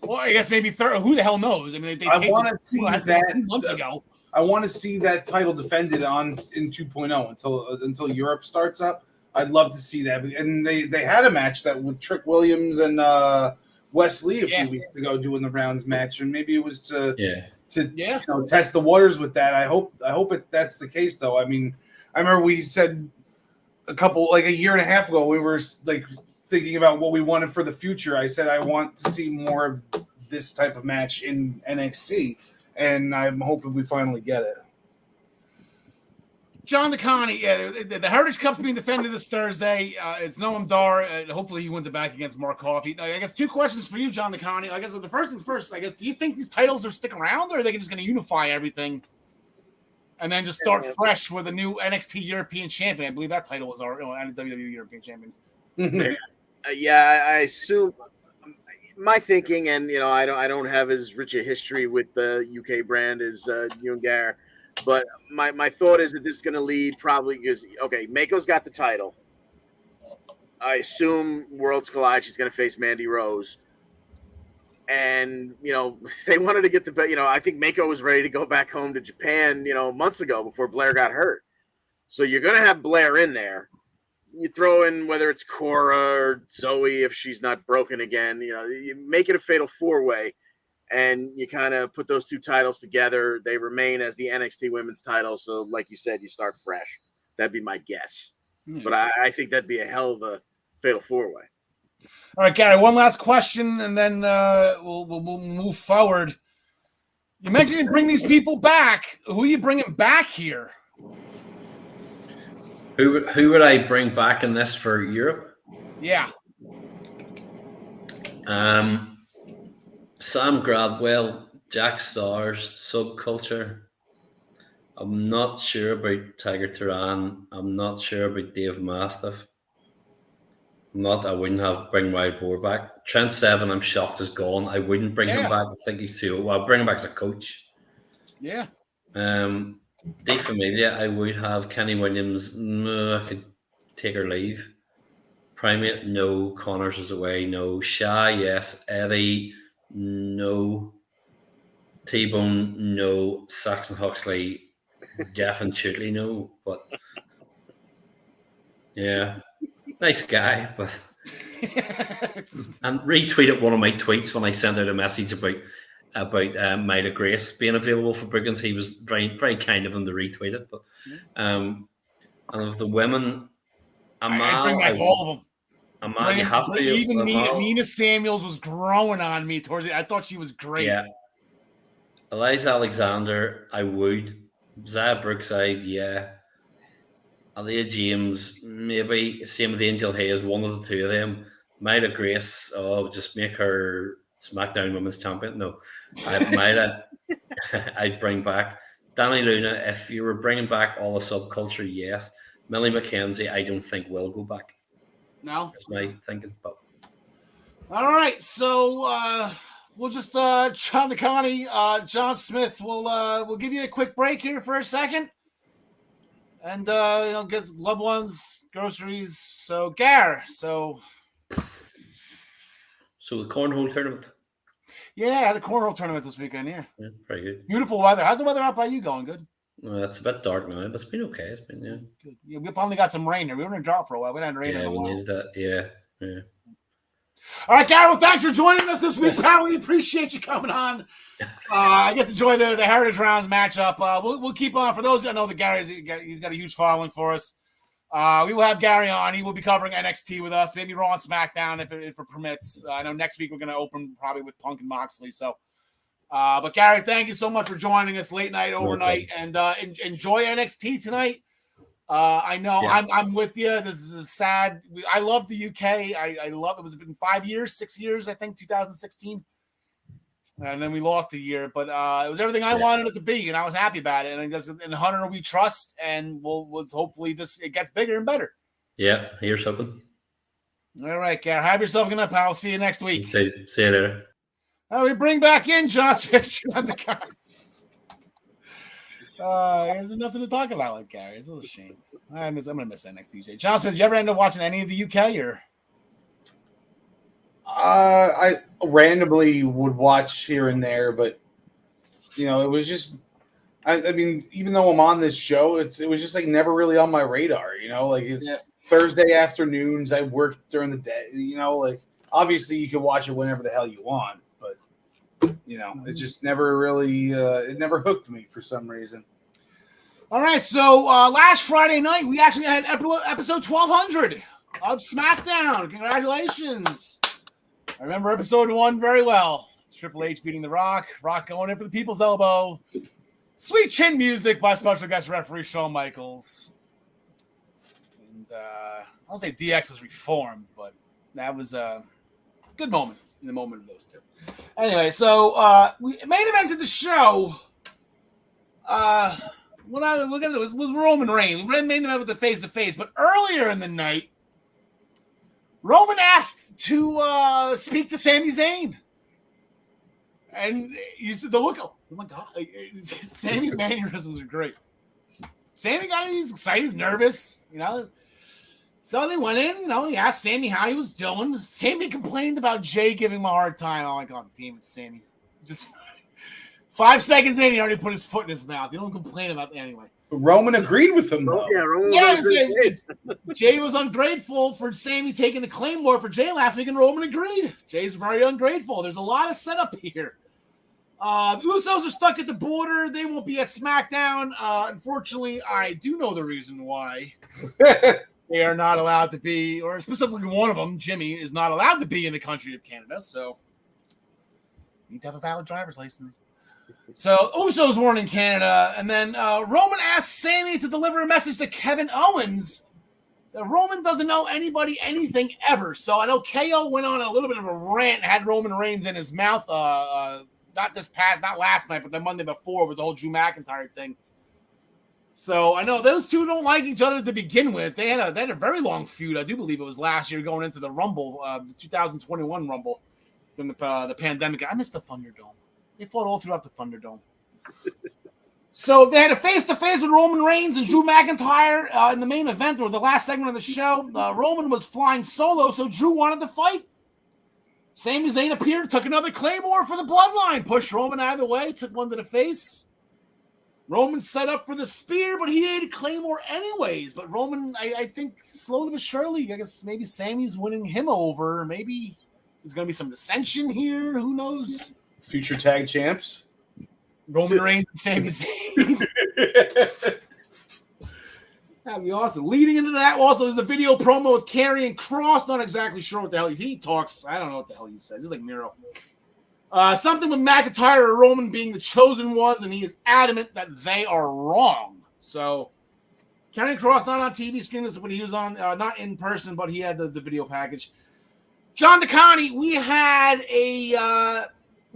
Well, I guess maybe third. Who the hell knows? I mean, I want to see that 2 months ago. I want to see that title defended in 2.0 until Europe starts up. I'd love to see that. And they had a match that with Trick Williams and Wes Lee a few weeks ago doing the rounds match, and maybe it was to test the waters with that. I hope that's the case though. I mean, I remember we said a year and a half ago, we were like thinking about what we wanted for the future. I said I want to see more of this type of match in NXT, and I'm hoping we finally get it. John DeConnie, the Heritage Cup's being defended this Thursday. It's Noam Dar. Hopefully he wins it back against Mark Coffey. I guess 2 questions for you, John DeConnie. I guess the first things first, I guess, do you think these titles are sticking around, or are they just going to unify everything and then just start fresh with a new NXT European champion? I believe that title was our WWE European champion. I assume my thinking, and I don't have as rich a history with the UK brand as you and Gar, but my thought is that this is going to lead probably because Meiko's got the title. I assume Worlds Collide, she's going to face Mandy Rose. And, they wanted to get I think Meiko was ready to go back home to Japan, months ago before Blair got hurt. So you're going to have Blair in there. You throw in whether it's Cora or Zoe if she's not broken again. You make it a fatal 4-way, and you kind of put those 2 titles together. They remain as the NXT Women's title. So, like you said, you start fresh. That'd be my guess. But I think that'd be a hell of Fatal 4-Way. All right, Gary, one last question, and then we'll move forward. You mentioned you bring these people back. Who are you bringing back here? Who would I bring back in this for Europe? Yeah. Sam Gradwell, Jack Stars, Subculture. I'm not sure about Tiger Turan. I'm not sure about Dave Mastiff. I wouldn't bring Wild Boar back. Trent Seven, I'm shocked is gone. I wouldn't bring him back. I think he's too old. Well, I'll bring him back as a coach. Yeah. De Familia, I would have. Kenny Williams, no, I could take or leave. Primate, no. Connors is away, no. Shy, yes. Eddie, no. T-Bone, no. Saxon Huxley, definitely no. But yeah, nice guy. But and retweeted one of my tweets when I sent out a message about Myla Grace being available for bookings. He was very, very kind of him to retweet it. But and of the women, Amal, I bring back all of them. Amal, you have to. Even Nina Samuels was growing on me towards it. I thought she was great. Yeah. Eliza Alexander, I would. Zaya Brookside, yeah. Aaliyah James, maybe. Same with Angel Hayes, one of the two of them. Myla Grace, just make her SmackDown Women's Champion. No. Myla, I'd bring back. Danny Luna, if you were bringing back all the subculture, yes. Millie McKenzie, I don't think will go back. No? That's my thinking. But all right, so we'll just John DeConnie, John Smith, we'll give you a quick break here for a second. And get loved ones, groceries. So Gar, So the cornhole tournament. Yeah, I had a cornhole tournament this weekend, yeah. Very good. Beautiful weather. How's the weather out by you going? Good? It's a bit dark now, but it's been okay. It's been, Good. Yeah, we finally got some rain here. We were in a drought for a while. We didn't have rain in a while. We needed that. Yeah. All right, Garrett, thanks for joining us this week, pal. We appreciate you coming on. I guess enjoy the Heritage Rounds matchup. We'll keep on. For those who know that Gary's he's got a huge following for us. We will have Gary on. He will be covering NXT with us, maybe Raw and SmackDown if it permits. I know next week we're going to open probably with Punk and Moxley. So, but Gary, thank you so much for joining us late night, overnight, and enjoy NXT tonight. I know I'm with you. This is sad. I love the UK. I love it. Was been 6 years, I think, 2016. And then we lost a year, but it was everything I wanted it to be, and I was happy about it. And Hunter, we trust, and we'll hopefully it gets bigger and better. Yeah, here's hoping. All right, Gary, have yourself a good night, pal. See you next week. See you later. We bring back in John Smith. There's nothing to talk about with Gary. It's a little shame. I'm gonna miss NXT. John Smith, did you ever end up watching any of the UK or? I randomly would watch here and there, but it was just. I mean, even though I'm on this show, it was just like never really on my radar. It's Thursday afternoons. I work during the day. Obviously you can watch it whenever the hell you want, but it just never really. It never hooked me for some reason. All right, so last Friday night we actually had episode 1200 of SmackDown. Congratulations! I remember episode 1 very well. Triple H beating The Rock. Rock going in for the People's Elbow. Sweet chin music by special guest referee Shawn Michaels. And I don't say DX was reformed, but that was a good moment in the moment of those two. Anyway, so we main event of the show. It was Roman Reigns. We main event with the face-to-face, but earlier in the night, Roman asked to speak to Sami Zayn. And you said the look, oh my God, Sami's mannerisms are great. Sami he's excited, nervous, So they went in, he asked Sami how he was doing. Sami complained about Jay giving him a hard time. I'm like, oh, damn it, Sami. Just 5 seconds in, he already put his foot in his mouth. You don't complain about that anyway. Roman agreed with him, though. Jay was ungrateful for Sami taking the Claymore for Jay last week, and Roman agreed. Jay's very ungrateful. There's a lot of setup here. The Usos are stuck at the border. They won't be at SmackDown. Unfortunately, I do know the reason why. They are not allowed to be, or specifically one of them, Jimmy, is not allowed to be in the country of Canada. So, need to have a valid driver's license. So, Usos weren't in Canada. And then Roman asked Sami to deliver a message to Kevin Owens that Roman doesn't know anybody anything ever. So, I know KO went on a little bit of a rant and had Roman Reigns in his mouth. Not last night, but the Monday before with the whole Drew McIntyre thing. So I know those two don't like each other to begin with. They had a very long feud. I do believe it was last year going into the Rumble, the 2021 Rumble during the pandemic. I missed the Thunderdome. They fought all throughout the Thunderdome. So they had a face-to-face with Roman Reigns and Drew McIntyre in the main event or the last segment of the show. Roman was flying solo, so Drew wanted to fight. Sami Zayn appeared, took another Claymore for the Bloodline, pushed Roman out of the way, took one to the face. Roman set up for the spear, but he ate a Claymore anyways. But Roman, I think, slowly but surely, I guess maybe Sammy's winning him over. Maybe there's going to be some dissension here. Who knows? Future tag champs. Roman Reigns and Sami Zayn. That'd be awesome. Leading into that, also, there's a video promo with Karrion Kross. Not exactly sure what the hell he talks. I don't know what the hell he says. He's like Miro. Something with McIntyre or Roman being the chosen ones, and he is adamant that they are wrong. So, Karrion Kross not on TV screen, this is what he was on, not in person, but he had the video package. John DeConnie, we had a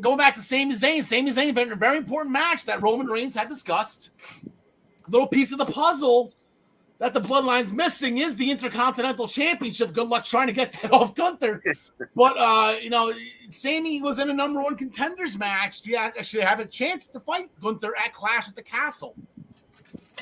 going back to Sami Zayn. Sami Zayn in a very important match that Roman Reigns had discussed. A little piece of the puzzle that the Bloodline's missing is the Intercontinental Championship. Good luck trying to get that off Gunther. But, Sami was in a number one contenders match. Do you actually have a chance to fight Gunther at Clash at the Castle?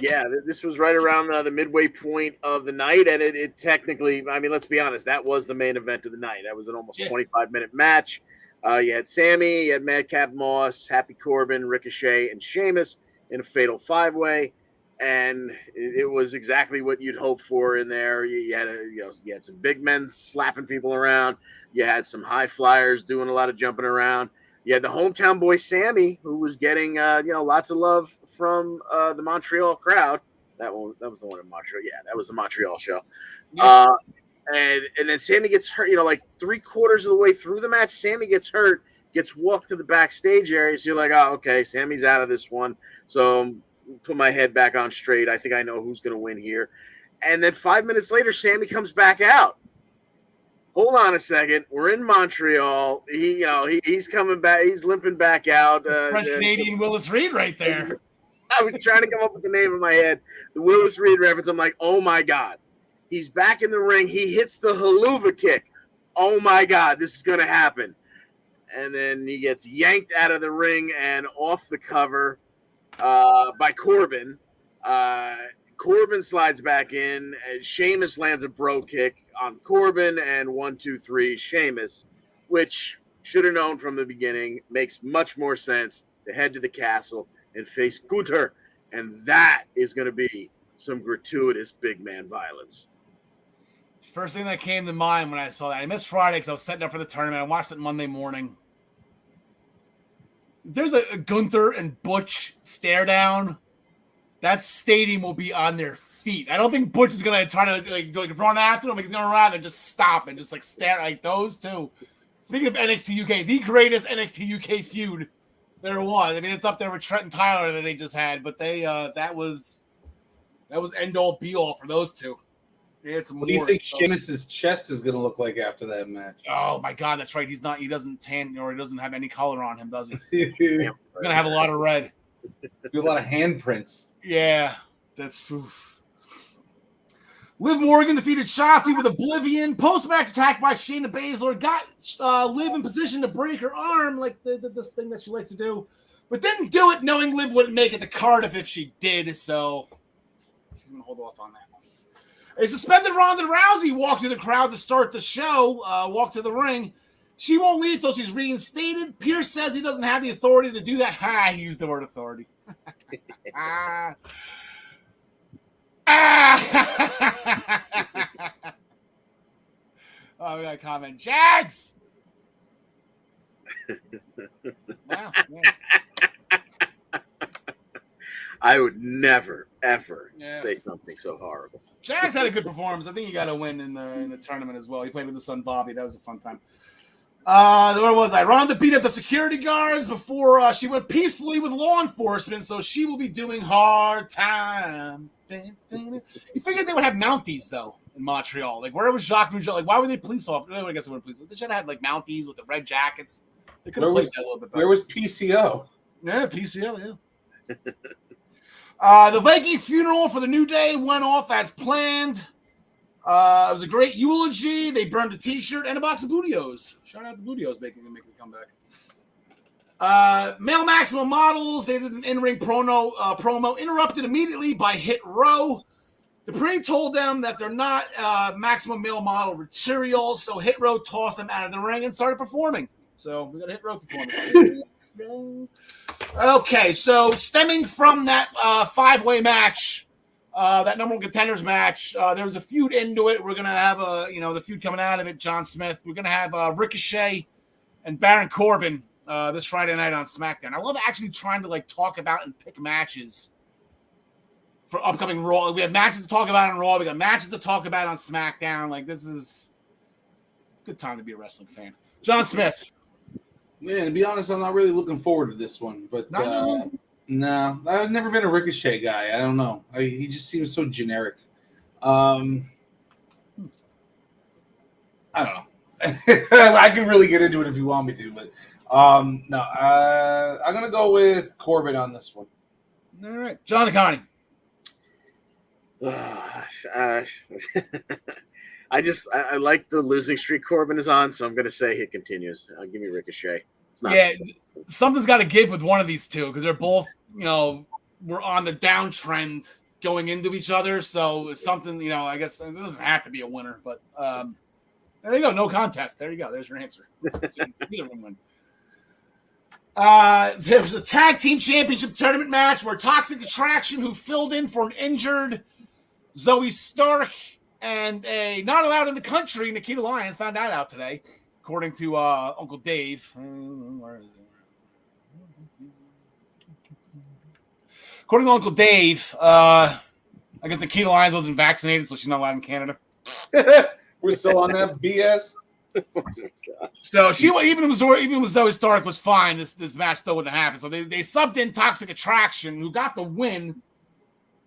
Yeah, this was right around the midway point of the night, and it technically, I mean, let's be honest, that was the main event of the night. That was an almost 25-minute match. You had Sami, you had Madcap Moss, Happy Corbin, Ricochet, and Sheamus in a fatal five-way. And it was exactly what you'd hope for in there. You had some big men slapping people around. You had some high flyers doing a lot of jumping around. You had the hometown boy Sami, who was getting lots of love from the Montreal crowd. That was the one in Montreal. Yeah, that was the Montreal show. And then Sami gets hurt. Like 3/4 of the way through the match, Sami gets hurt, gets walked to the backstage area. So you're like, oh, okay, Sami's out of this one. So put my head back on straight. I think I know who's going to win here. And then 5 minutes later, Sami comes back out. Hold on a second. We're in Montreal. He's coming back. He's limping back out. French Canadian Willis Reed right there. I was trying to come up with the name in my head. The Willis Reed reference. I'm like, oh my God. He's back in the ring. He hits the haluva kick. Oh my God, this is going to happen. And then he gets yanked out of the ring and off the cover by Corbin. Corbin slides back in. And Sheamus lands a bro kick on Corbin, and 1, 2, 3, Sheamus, which should have known from the beginning. Makes much more sense to head to the castle and face Gunther, and that is going to be some gratuitous big man violence. First thing that came to mind when I saw that, I missed Friday because I was setting up for the tournament. I watched it Monday morning. There's a Gunther and Butch stare down. That stadium will be on their feet. I don't think Butch is gonna try to run after him. He's gonna rather just stop and just stare like those two. Speaking of NXT UK, the greatest NXT UK feud there was. I mean, it's up there with Trent and Tyler that they just had, but they that was end all be all for those two. What do you think Sheamus's chest is going to look like after that match? Oh my God, that's right. He doesn't tan or he doesn't have any color on him, does he? He's gonna have a lot of red. Do a lot of handprints. Yeah, that's. Oof. Liv Morgan defeated Shotzi with Oblivion. Post-match attack by Shayna Baszler. Got Liv in position to break her arm, like this thing that she likes to do, but didn't do it, knowing Liv wouldn't make it to Cardiff if she did. So she's gonna hold off on that. A suspended Ronda Rousey walked through the crowd to start the show, walked to the ring. She won't leave till she's reinstated. Pierce says he doesn't have the authority to do that. He used the word authority. Oh, we got a comment. Jags! Wow, I would never, ever Yeah. say something so horrible. Jax had a good performance. I think he got a win in the tournament as well. He played with his son Bobby. That was a fun time. Where was I? Ronda beat up the security guards before she went peacefully with law enforcement, so she will be doing hard time. You figured they would have Mounties though in Montreal. Like where was Jacques Rougeau? Like why were they police officers? I guess they were police. They should have had like Mounties with the red jackets. They could have played that a little bit better. Where was PCO? Yeah, PCO. Yeah. The Viking funeral for the New Day went off as planned. It was a great eulogy. They burned a T-shirt and a box of Bootios. Shout out to Bootios making a comeback. Male Maximum Models. They did an in-ring promo interrupted immediately by Hit Row. Dupree told them that they're not Maximum Male Model material, so Hit Row tossed them out of the ring and started performing. So we got a Hit Row performance. Okay, so stemming from that five-way match, that number one contenders match, there was a feud into it. We're gonna have the feud coming out of it. John Smith. We're gonna have Ricochet and Baron Corbin this Friday night on SmackDown. I love actually trying to talk about and pick matches for upcoming Raw. We have matches to talk about on Raw. We got matches to talk about on SmackDown. This is a good time to be a wrestling fan. John Smith. Man, to be honest, I'm not really looking forward to this one. But no, I've never been a Ricochet guy. I don't know. He just seems so generic. I don't know. I can really get into it if you want me to, but no. I'm gonna go with Corbin on this one. All right, John Connie. I like the losing streak Corbin is on, so I'm going to say it continues. Give me Ricochet. It's not something's got to give with one of these two because they're both, we're on the downtrend going into each other. So it's something, I guess it doesn't have to be a winner, but there you go. No contest. There you go. There's your answer. Either one win. There was a tag team championship tournament match where Toxic Attraction, who filled in for an injured Zoe Stark, and a not allowed in the country, Nikita Lyons, found that out today, according to Uncle Dave. Where is it? According to Uncle Dave, I guess Nikita Lyons wasn't vaccinated, so she's not allowed in Canada. We're still on that BS. Oh my God. So she even with Zoe Stark was fine. This match still wouldn't happen. So they subbed in Toxic Attraction, who got the win.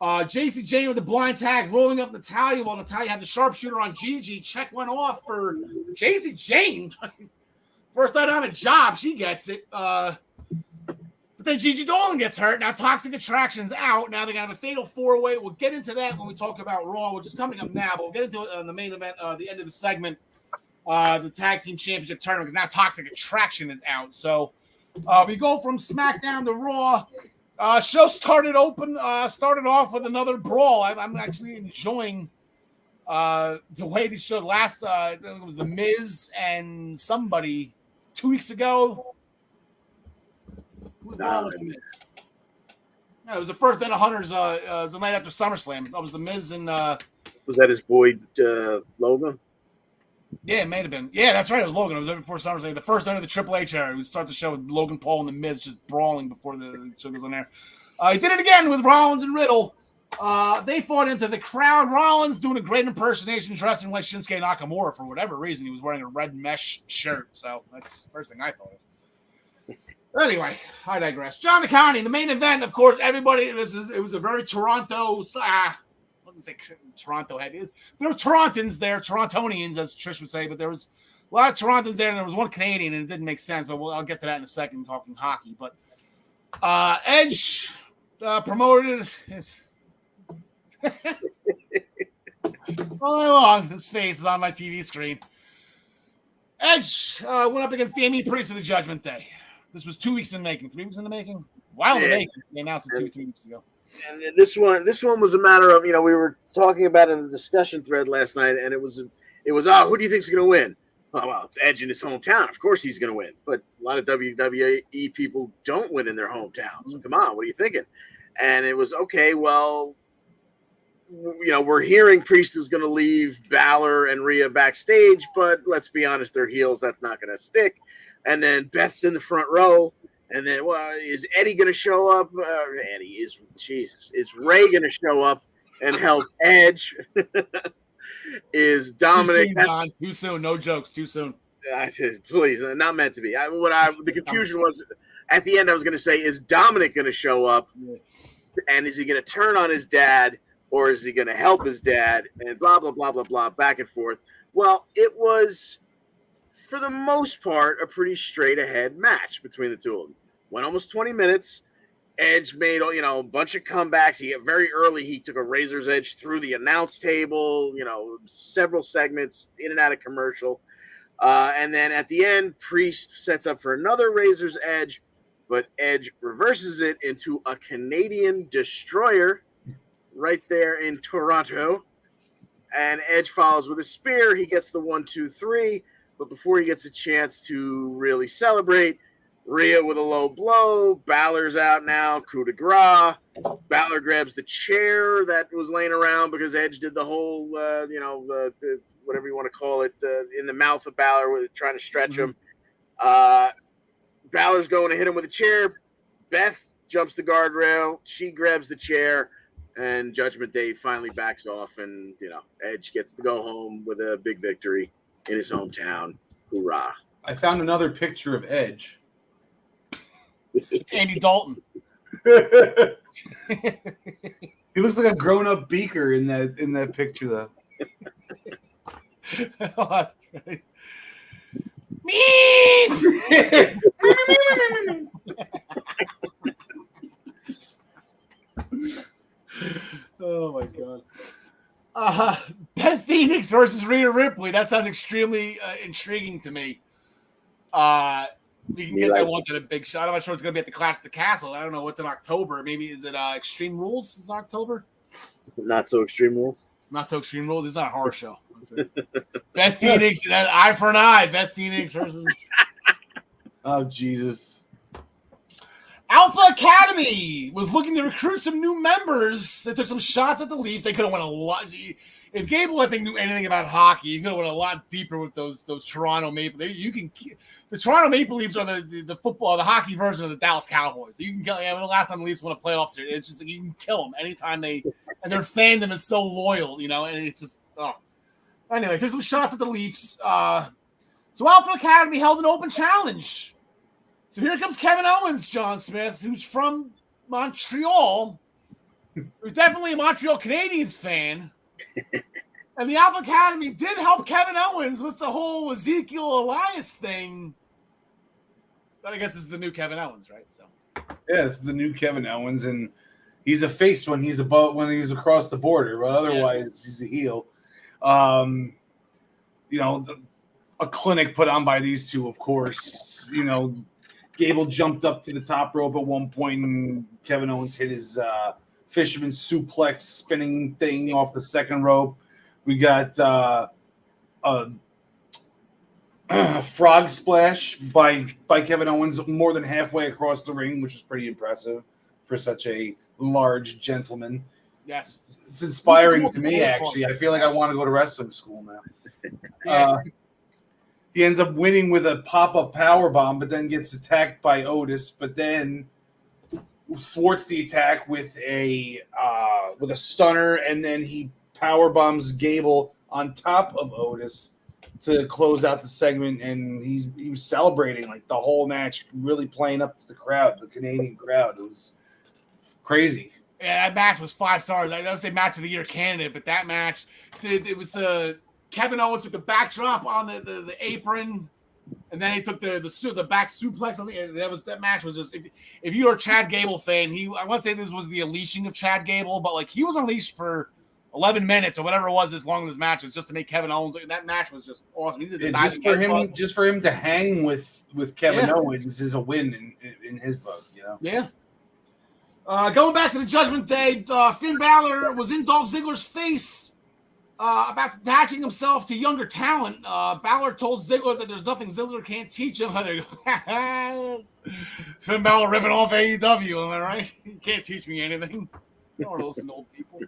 JC Jane with the blind tag, rolling up Natalya while Natalya had the sharpshooter on Gigi. Check went off for JC Jane. First night on a job, she gets it. But then Gigi Dolan gets hurt. Now Toxic Attraction's out. Now they're going to have a fatal four-way. We'll get into that when we talk about Raw, which is coming up now. But we'll get into it on the main event, the end of the segment, the Tag Team Championship Tournament, because now Toxic Attraction is out. So we go from SmackDown to Raw. Show started off with another brawl. I'm actually enjoying the way they showed last. It was The Miz and somebody 2 weeks ago. It was the first night of Hunters. The night after SummerSlam. That was The Miz and. Was that his boy Logan? Yeah, it may have been. Yeah, that's right. It was Logan. It was before SummerSlam. The first night of the Triple H era. We start the show with Logan Paul and The Miz just brawling before the show goes on air. He did it again with Rollins and Riddle. They fought into the crowd. Rollins doing a great impersonation, dressing like Shinsuke Nakamura for whatever reason. He was wearing a red mesh shirt. So that's the first thing I thought of. Anyway, I digress. John McConney, the main event, of course, everybody, it was a very Toronto, I wasn't say Toronto heavy. There were Torontons there, Torontonians, as Trish would say, but there was a lot of Torontons there, and there was one Canadian, and it didn't make sense, but I'll get to that in a second, talking hockey. But Edge promoted his... all along, his face is on my TV screen. Edge went up against Damian Priest of the Judgment Day. This was 2 weeks in the making, 3 weeks in the making. While in the making, they announced it 3 weeks ago. And this one was a matter of, we were talking about it in the discussion thread last night, and it was who do you think's going to win? Oh, well, it's Edge in his hometown. Of course he's going to win. But a lot of WWE people don't win in their hometowns. So come on, what are you thinking? And it was, okay, well, we're hearing Priest is going to leave Balor and Rhea backstage, but let's be honest, they're heels. That's not going to stick. And then Beth's in the front row, And then, well, is Eddie going to show up? Is Ray going to show up and help Edge? Is Dominic? Too soon, Don. Too soon. No jokes. Too soon. Please, not meant to be. The confusion was at the end. I was going to say, is Dominic going to show up? And is he going to turn on his dad, or is he going to help his dad? And blah blah blah blah blah, back and forth. Well, it was, for the most part, a pretty straight ahead match between the two of them. Went almost 20 minutes. Edge made, a bunch of comebacks. Very early, he took a razor's edge through the announce table, several segments, in and out of commercial. And then at the end, Priest sets up for another razor's edge, but Edge reverses it into a Canadian destroyer right there in Toronto. And Edge follows with a spear. He gets the 1, 2, 3. But before he gets a chance to really celebrate, Rhea with a low blow. Balor's out now. Coup de grace. Balor grabs the chair that was laying around because Edge did the whole, whatever you want to call it, in the mouth of Balor, with trying to stretch him. Balor's going to hit him with a chair. Beth jumps the guardrail. She grabs the chair, and Judgment Day finally backs off, and Edge gets to go home with a big victory in his hometown. Hoorah! I found another picture of Edge. It's Andy Dalton. He looks like a grown-up Beaker in that picture, though. Oh my god. Beth Phoenix versus Rhea Ripley. That sounds extremely intriguing to me. We can get that one to the big shot. I'm not sure it's going to be at the Clash of the Castle. I don't know what's in October. Maybe is it Extreme Rules? Is October? Not so Extreme Rules. Not so Extreme Rules. It's not a horror show. Beth Phoenix and eye for an eye. Beth Phoenix versus. Oh Jesus. Alpha Academy was looking to recruit some new members. They took some shots at the Leafs. They could have went a lot. If Gable, I think, knew anything about hockey, you could have went a lot deeper with those Toronto Maple. The Toronto Maple Leafs are the football, the hockey version of the Dallas Cowboys. You can kill. Yeah, when the last time the Leafs won a playoff series, it's just like you can kill them anytime and their fandom is so loyal, and it's just Anyway, took some shots at the Leafs. So Alpha Academy held an open challenge. So here comes Kevin Owens, John Smith, who's from Montreal. So he's definitely a Montreal Canadiens fan. And the Alpha Academy did help Kevin Owens with the whole Ezekiel Elias thing. But I guess this is the new Kevin Owens, right? So yeah, it's the new Kevin Owens, and he's a face when he's across the border, but otherwise he's a heel. A clinic put on by these two, of course. Gable jumped up to the top rope at one point, and Kevin Owens hit his fisherman suplex spinning thing off the second rope. We got a frog splash by Kevin Owens more than halfway across the ring, which is pretty impressive for such a large gentleman. Yes. It's inspiring to me, actually. I feel like I want to go to wrestling school now. He ends up winning with a pop-up powerbomb, but then gets attacked by Otis, but then thwarts the attack with a stunner, and then he powerbombs Gable on top of Otis to close out the segment, and he was celebrating like the whole match, really playing up to the crowd, the Canadian crowd. It was crazy. Yeah, that match was 5 stars. I don't say match of the year candidate, but that match, it was the Kevin Owens took the backdrop on the apron, and then he took the back suplex. That match was just, if you're a Chad Gable fan, I want to say this was the unleashing of Chad Gable, but like he was unleashed for 11 minutes or whatever it was as long as this match was just to make Kevin Owens. That match was just awesome. Just for him to hang with Kevin Owens is a win in his book, Yeah. Going back to the Judgment Day, Finn Balor was in Dolph Ziggler's face about attaching himself to younger talent. Balor told Ziggler that there's nothing Ziggler can't teach him. Finn Balor ripping off AEW, am I right? You can't teach me anything. You don't listen to old people.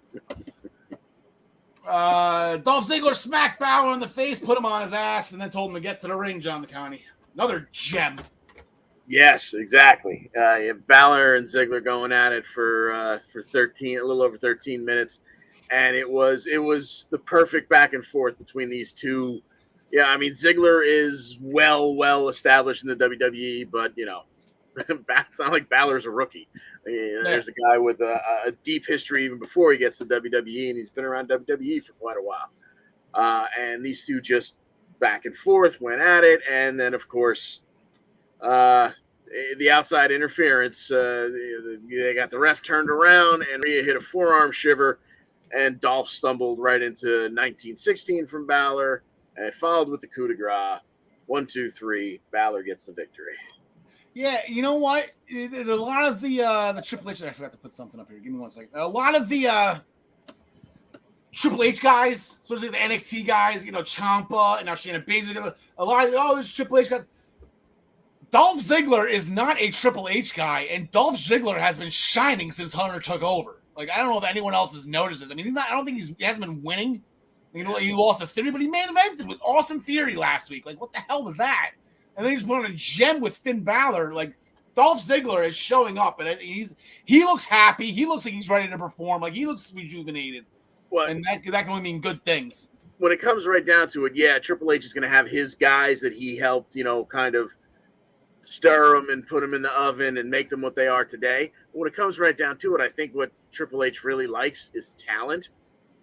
Dolph Ziggler smacked Balor in the face, put him on his ass, and then told him to get to the ring, John McConney. Another gem. Yes, exactly. Balor and Ziggler going at it for a little over 13 minutes, and it was the perfect back and forth between these two. Yeah, I mean Ziggler is well established in the WWE, but it's not like Balor's a rookie. There's a guy with a deep history even before he gets to WWE, and he's been around WWE for quite a while. And these two just back and forth went at it, and then of course. The outside interference, they got the ref turned around, and Rhea hit a forearm shiver, and Dolph stumbled right into 1916 from Balor, and it followed with the coup de grace. 1, 2, 3. Balor gets the victory. Yeah, you know what? A lot of the Triple H. I forgot to put something up here. Give me 1 second. A lot of the Triple H guys, especially the NXT guys, Ciampa and now Shayna Baszler. A lot of this Triple H guys. Dolph Ziggler is not a Triple H guy, and Dolph Ziggler has been shining since Hunter took over. Like, I don't know if anyone else has noticed this. I mean, I don't think he hasn't been winning. He lost to Theory, but he main evented with Austin Theory last week. Like, what the hell was that? And then he just put on a gem with Finn Balor. Like, Dolph Ziggler is showing up, and he looks happy. He looks like he's ready to perform. Like, he looks rejuvenated. Well, and that can only mean good things. When it comes right down to it, yeah, Triple H is going to have his guys that he helped, kind of stir them and put them in the oven and make them what they are today. But when it comes right down to it, I think what Triple H really likes is talent.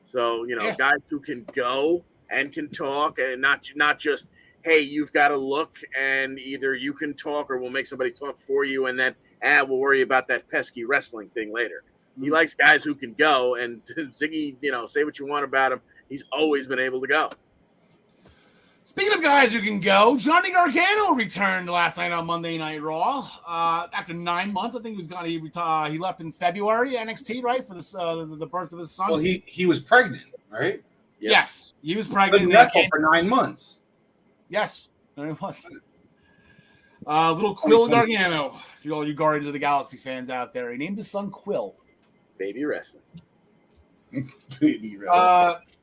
So, guys who can go and can talk, and not just, hey, you've got to look and either you can talk or we'll make somebody talk for you, and then we'll worry about that pesky wrestling thing later. Mm-hmm. He likes guys who can go, and Ziggy, say what you want about him. He's always been able to go. Speaking of guys who can go, Johnny Gargano returned last night on Monday Night Raw. After 9 months, I think he was gone. He left in February NXT, right, for this the birth of his son. Well, he was pregnant, right? Yep. Yes, he was pregnant. For 9 months. Yes, there he was. Little Quill Gargano, for all you Guardians of the Galaxy fans out there, he named his son Quill. Baby wrestling.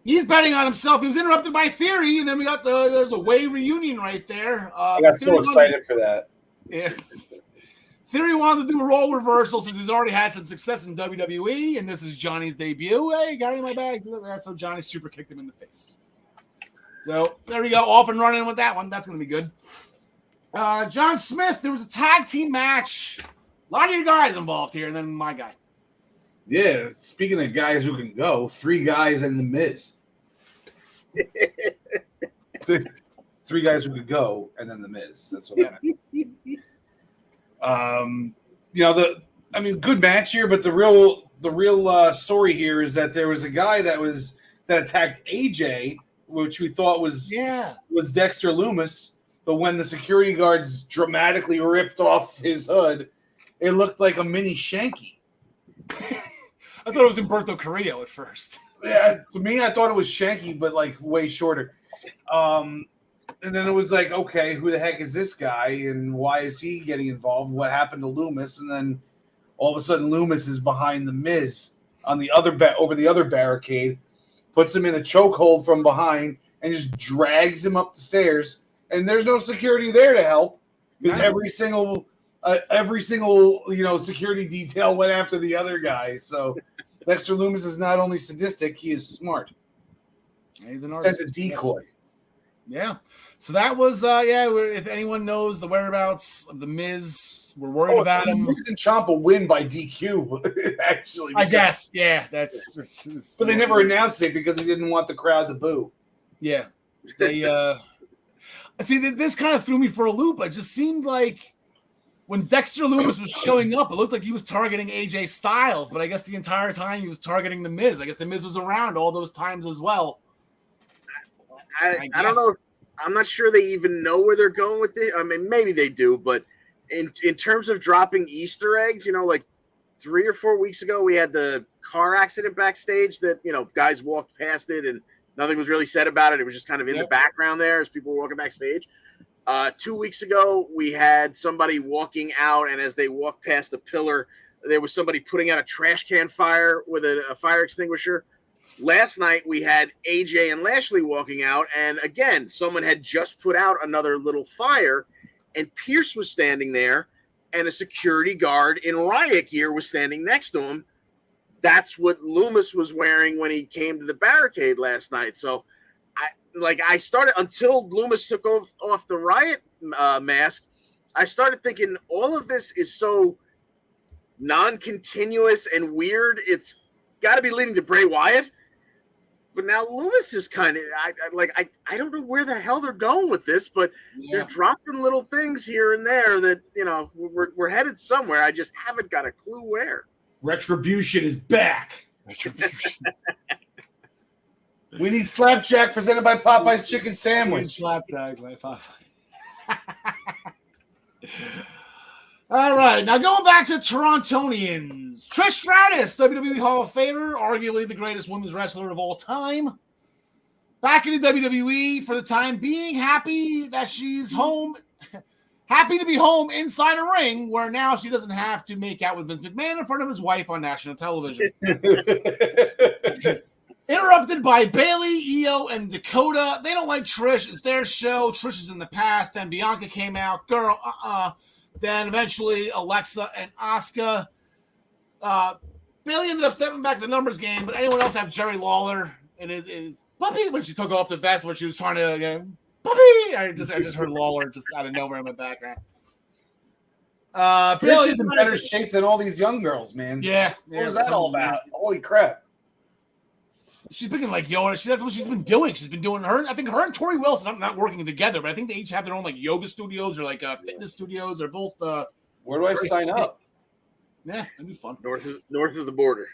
He's betting on himself. He was interrupted by Theory, and then we got there's a Way reunion right there. I got so excited for that. Yeah. Theory wanted to do a role reversal since he's already had some success in WWE, and this is Johnny's debut. Hey, got in my bag. So Johnny super kicked him in the face. So there we go, off and running with that one. That's going to be good. John Smith, there was a tag team match. A lot of your guys involved here, and then my guy. Yeah, speaking of guys who can go, 3 guys and the Miz. 3 guys who could go, and then the Miz. That's what I meant. Good match here, but the real story here is that there was a guy that attacked AJ, which we thought was Dexter Lumis, but when the security guards dramatically ripped off his hood, it looked like a mini Shanky. I thought it was Humberto Carrillo at first. Yeah, to me, I thought it was Shanky, but like way shorter. And then it was like, okay, who the heck is this guy, and why is he getting involved? What happened to Lumis? And then all of a sudden, Lumis is behind the Miz on the other over the other barricade, puts him in a chokehold from behind, and just drags him up the stairs. And there's no security there to help because every single security detail went after the other guy. So Dexter Lumis is not only sadistic, he is smart. He's an artist. That's a decoy. Yeah. So that was if anyone knows the whereabouts of the Miz, we're worried about him. Miz and Ciampa win by DQ, actually. I guess, yeah. That's but they never announced it because they didn't want the crowd to boo. Yeah. They see, this kind of threw me for a loop. It just seemed like when Dexter Lumis was showing up, it looked like he was targeting AJ Styles, but I guess the entire time he was targeting the Miz. I guess the Miz was around all those times as well. I don't know. I'm not sure they even know where they're going with it. I mean, maybe they do, but in terms of dropping Easter eggs, like 3 or 4 weeks ago, we had the car accident backstage that, guys walked past it and nothing was really said about it. It was just kind of in the background there as people were walking backstage. 2 weeks ago, we had somebody walking out, and as they walked past a pillar, there was somebody putting out a trash can fire with a fire extinguisher. Last night, we had AJ and Lashley walking out, and again, someone had just put out another little fire, and Pierce was standing there, and a security guard in riot gear was standing next to him. That's what Loomis was wearing when he came to the barricade last night. So I started, until Loomis took off the riot mask, I started thinking all of this is so non-continuous and weird. It's got to be leading to Bray Wyatt. But now Loomis is kind of, I don't know where the hell they're going with this, but they're dropping little things here and there that, we're headed somewhere. I just haven't got a clue where. Retribution is back. Retribution. We need Slapjack presented by Popeye's Chicken Sandwich. Slapjack by Popeye. All right, now going back to Torontonians. Trish Stratus, WWE Hall of Famer, arguably the greatest women's wrestler of all time. Back in the WWE for the time being, happy that she's home. Happy to be home inside a ring where now she doesn't have to make out with Vince McMahon in front of his wife on national television. Interrupted by Bayley, Io, and Dakota. They don't like Trish. It's their show. Trish is in the past. Then Bianca came out. Girl, Then eventually Alexa and Asuka. Bayley ended up stepping back the numbers game, but anyone else have Jerry Lawler and his puppy when she took off the vest when she was trying to puppy. I just heard Lawler just out of nowhere in my background. Trish is in better shape than all these young girls, man. Yeah. What was that all about? Holy crap. She's been like yoga. That's what she's been doing. She's been doing I think her and Tori Wilson not working together, but I think they each have their own like yoga studios or like fitness studios. They're both. Where do I sign up? Yeah, that'd be fun. North of the border.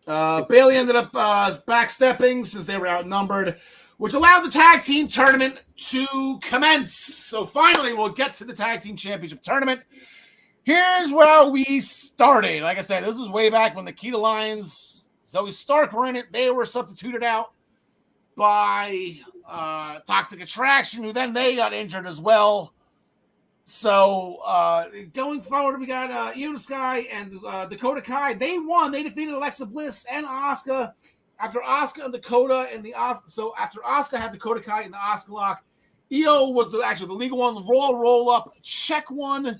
Bayley ended up backstepping since they were outnumbered, which allowed the tag team tournament to commence. So finally, we'll get to the tag team championship tournament. Here's where we started. Like I said, this was way back when the Keita Lions. Zoe Stark were in it. They were substituted out by Toxic Attraction, who then they got injured as well. So going forward, we got Io Sky and Dakota Kai. They won. They defeated Alexa Bliss and Asuka. After Asuka and Dakota and after Asuka had Dakota Kai in the Asuka lock, Io was the legal one, the Raw roll up, check one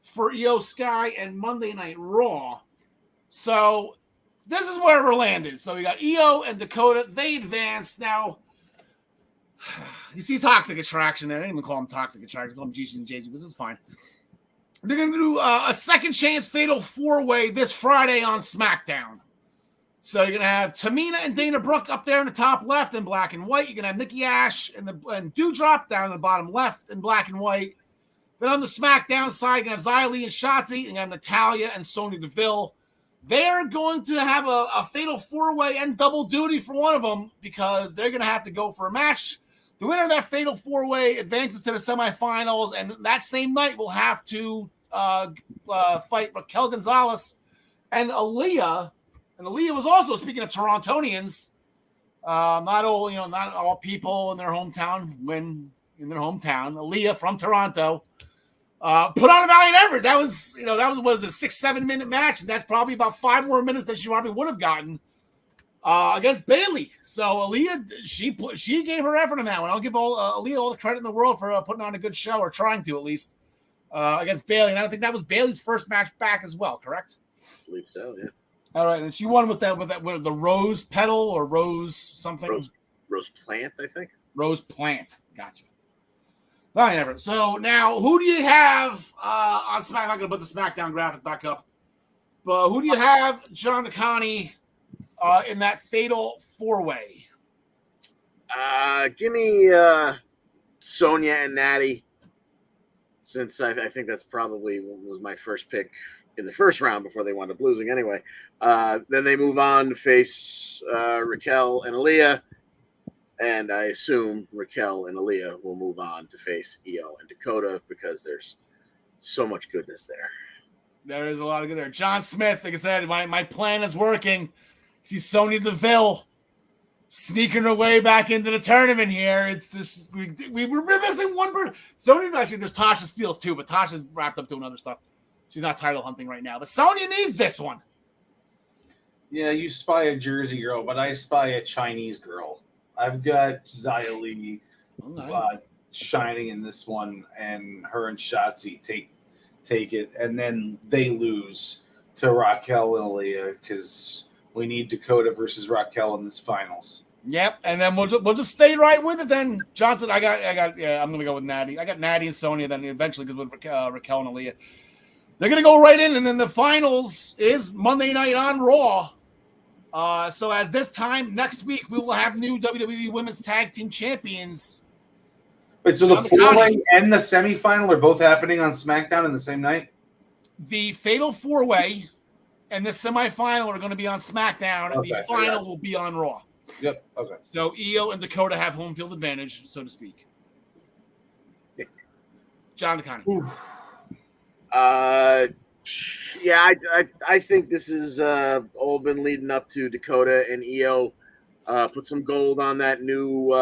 for Io Sky and Monday Night Raw. So this is where we're landed. So we got Io and Dakota. They advanced. Now, you see Toxic Attraction there. I didn't even call them Toxic Attraction. Call them GC and Jay-Z, but this is fine. They're going to do a second chance fatal four-way this Friday on SmackDown. So you're going to have Tamina and Dana Brooke up there in the top left in black and white. You're going to have Nikki Ash and Doudrop down in the bottom left in black and white. Then on the SmackDown side, you're going to have Xia Li and Shotzi. And you have Natalya and Sonya Deville. They're going to have a fatal four-way and double duty for one of them because they're going to have to go for a match. The winner of that fatal four-way advances to the semifinals, and that same night will have to fight Raquel Gonzalez and Aaliyah. And Aaliyah was also, speaking of Torontonians, not all people in their hometown win in their hometown. Aaliyah from Toronto. Put on a valiant effort. That was a 6-7 minute match, and that's probably about 5 more minutes than she probably would have gotten against Bayley. So Aaliyah, she gave her effort in that one. I'll give Aaliyah all the credit in the world for putting on a good show, or trying to at least, against Bayley. And I think that was Bayley's first match back as well. Correct? I believe so. Yeah. All right, and she won with the rose petal or rose something. Rose plant, I think. Rose plant. Gotcha. Fine, so now, who do you have on SmackDown? I'm not going to put the SmackDown graphic back up. But who do you have, John Connie, in that fatal four-way? Give me Sonya and Natty, since I think that's probably was my first pick in the first round before they wound up losing anyway. Then they move on to face Raquel and Aaliyah. And I assume Raquel and Aaliyah will move on to face Io and Dakota because there's so much goodness there. There is a lot of good there. John Smith, like I said, my plan is working. See Sonya Deville sneaking her way back into the tournament here. It's this we were missing one person. Sonya, actually, there's Tasha Steelz too, but Tasha's wrapped up doing other stuff. She's not title hunting right now. But Sonya needs this one. Yeah, you spy a Jersey girl, but I spy a Chinese girl. I've got Xia Li, shining in this one, and her and Shotzi take it, and then they lose to Raquel and Aaliyah because we need Dakota versus Raquel in this finals. Yep, and then we'll just stay right with it then. Johnson, I'm gonna go with Natty. I got Natty and Sonya. Then eventually goes with Raquel and Aaliyah. They're gonna go right in, and then the finals is Monday night on Raw. So as this time next week, we will have new WWE Women's Tag Team Champions. Wait, so the 4-way and the semifinal are both happening on SmackDown in the same night? The Fatal 4-way and the semifinal are going to be on SmackDown, and the final will be on Raw. Yep. Okay. So Io and Dakota have home field advantage, so to speak. John DeConnie. I think this is all been leading up to Dakota and Io. Put some gold on that new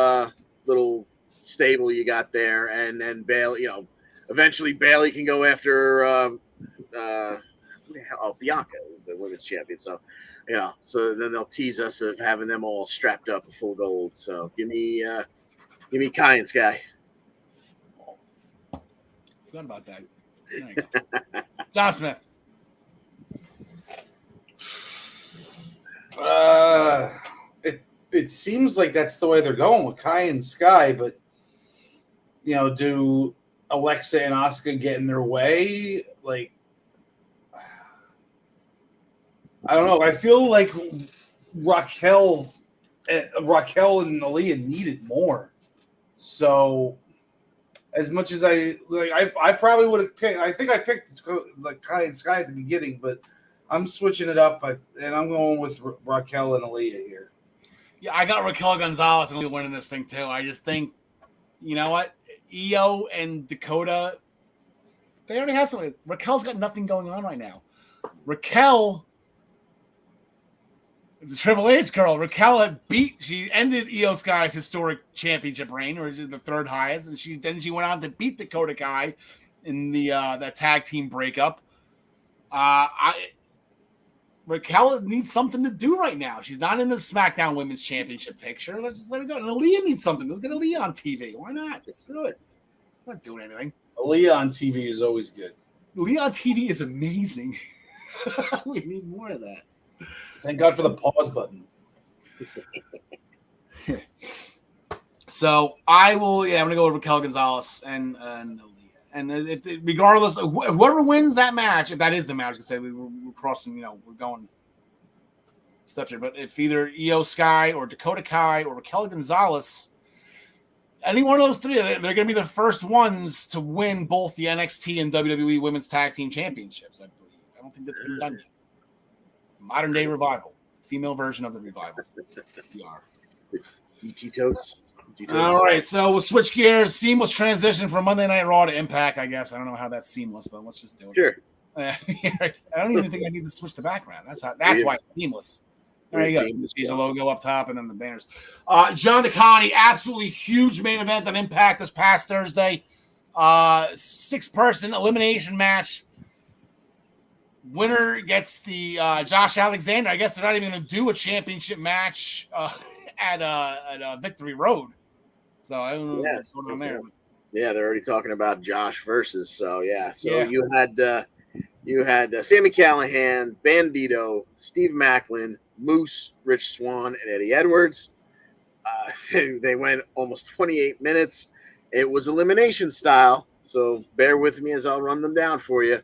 little stable you got there, and then Bailey. Eventually Bailey can go after Bianca is the women's champion. So, so then they'll tease us of having them all strapped up with full gold. So give me Kai and Sky. Forgot about that. John Smith. It seems like that's the way they're going with Kai and Sky, but do Alexa and Asuka get in their way? Like, I don't know. I feel like Raquel and Aaliyah need it more. So, as much as I probably would have picked. I think I picked like Kai and Sky at the beginning, but I'm switching it up, and I'm going with Raquel and Aaliyah here. Yeah, I got Raquel Gonzalez and Aaliyah winning this thing too. I just think, you know what, Io and Dakota, they already have something. Raquel's got nothing going on right now. Raquel is a Triple H girl. Raquel she ended Io Sky's historic championship reign, or the third highest, and she went on to beat Dakota Kai in the tag team breakup. Raquel needs something to do right now. She's not in the SmackDown Women's Championship picture. Let's just let her go. And Aaliyah needs something. Let's get Aaliyah on TV. Why not? Just screw it. I'm not doing anything. Aaliyah on TV is always good. Aaliyah on TV is amazing. We need more of that. Thank God for the pause button. So I will. Yeah, I'm gonna go with Raquel Gonzalez and Aaliyah. And if regardless of whoever wins that match, if that is the match, I say we're crossing. We're going steps here. But if either Io Sky or Dakota Kai or Raquel Gonzalez, any one of those three, they're going to be the first ones to win both the NXT and WWE Women's Tag Team Championships. I believe. I don't think that's been done yet. Modern day revival, female version of the revival. DT Totes. All right, so we'll switch gears. Seamless transition from Monday Night Raw to Impact, I guess. I don't know how that's seamless, but let's just do it. Sure. I don't even think I need to switch the background. That's why it's seamless. There you go. She's a logo up top and then the banners. John DeConnie, absolutely huge main event on Impact this past Thursday. 6-person elimination match. Winner gets the Josh Alexander. I guess they're not even going to do a championship match at Victory Road. So I don't know what's going on there. Yeah, they're already talking about Josh versus. So yeah. So you had Sami Callihan, Bandito, Steve Macklin, Moose, Rich Swann, and Eddie Edwards. They went almost 28 minutes. It was elimination style. So bear with me as I'll run them down for you.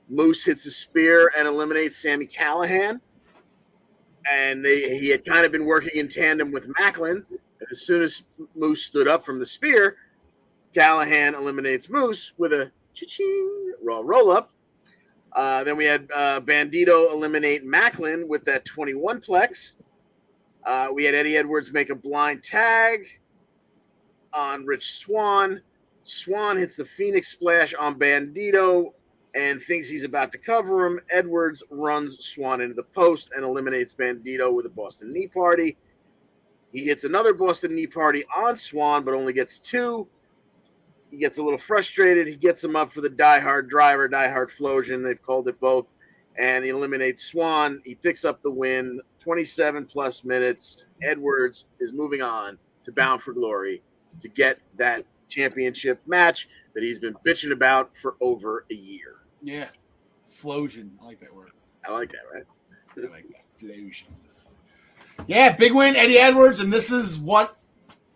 Moose hits a spear and eliminates Sami Callihan. And he had kind of been working in tandem with Macklin. And as soon as Moose stood up from the spear, Callahan eliminates Moose with a cha-ching roll-up. Then we had Bandito eliminate Macklin with that 21-plex. We had Eddie Edwards make a blind tag on Rich Swann. Swann hits the Phoenix Splash on Bandito and thinks he's about to cover him. Edwards runs Swann into the post and eliminates Bandito with a Boston Knee Party. He hits another Boston Knee Party on Swann, but only gets 2. He gets a little frustrated. He gets him up for the Die Hard Driver, Die Hard Flosion. They've called it both. And he eliminates Swann. He picks up the win, 27-plus minutes. Edwards is moving on to Bound for Glory to get that championship match that he's been bitching about for over a year. Yeah. Flosion. I like that word. I like that, right? I like that. Flosion. Yeah, big win, Eddie Edwards, and this is what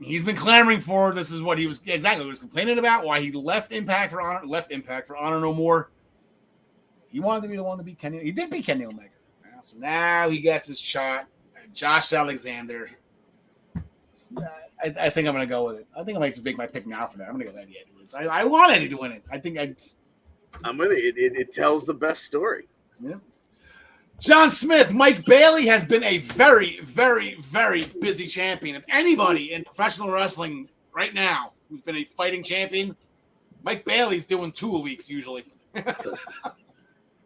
he's been clamoring for. This is what he was complaining about, why he left Impact for Honor No More. He wanted to be the one to beat Kenny. He did beat Kenny Omega. So now he gets his shot at Josh Alexander. I think I'm going to go with it. I think I might just make my pick now for that. I'm going to go with Eddie Edwards. I want Eddie to win it. I'm with it. It tells the best story. Yeah. John Smith, Mike Bailey has been a very, very, very busy champion. If anybody in professional wrestling right now who's been a fighting champion, Mike Bailey's doing 2 a week usually.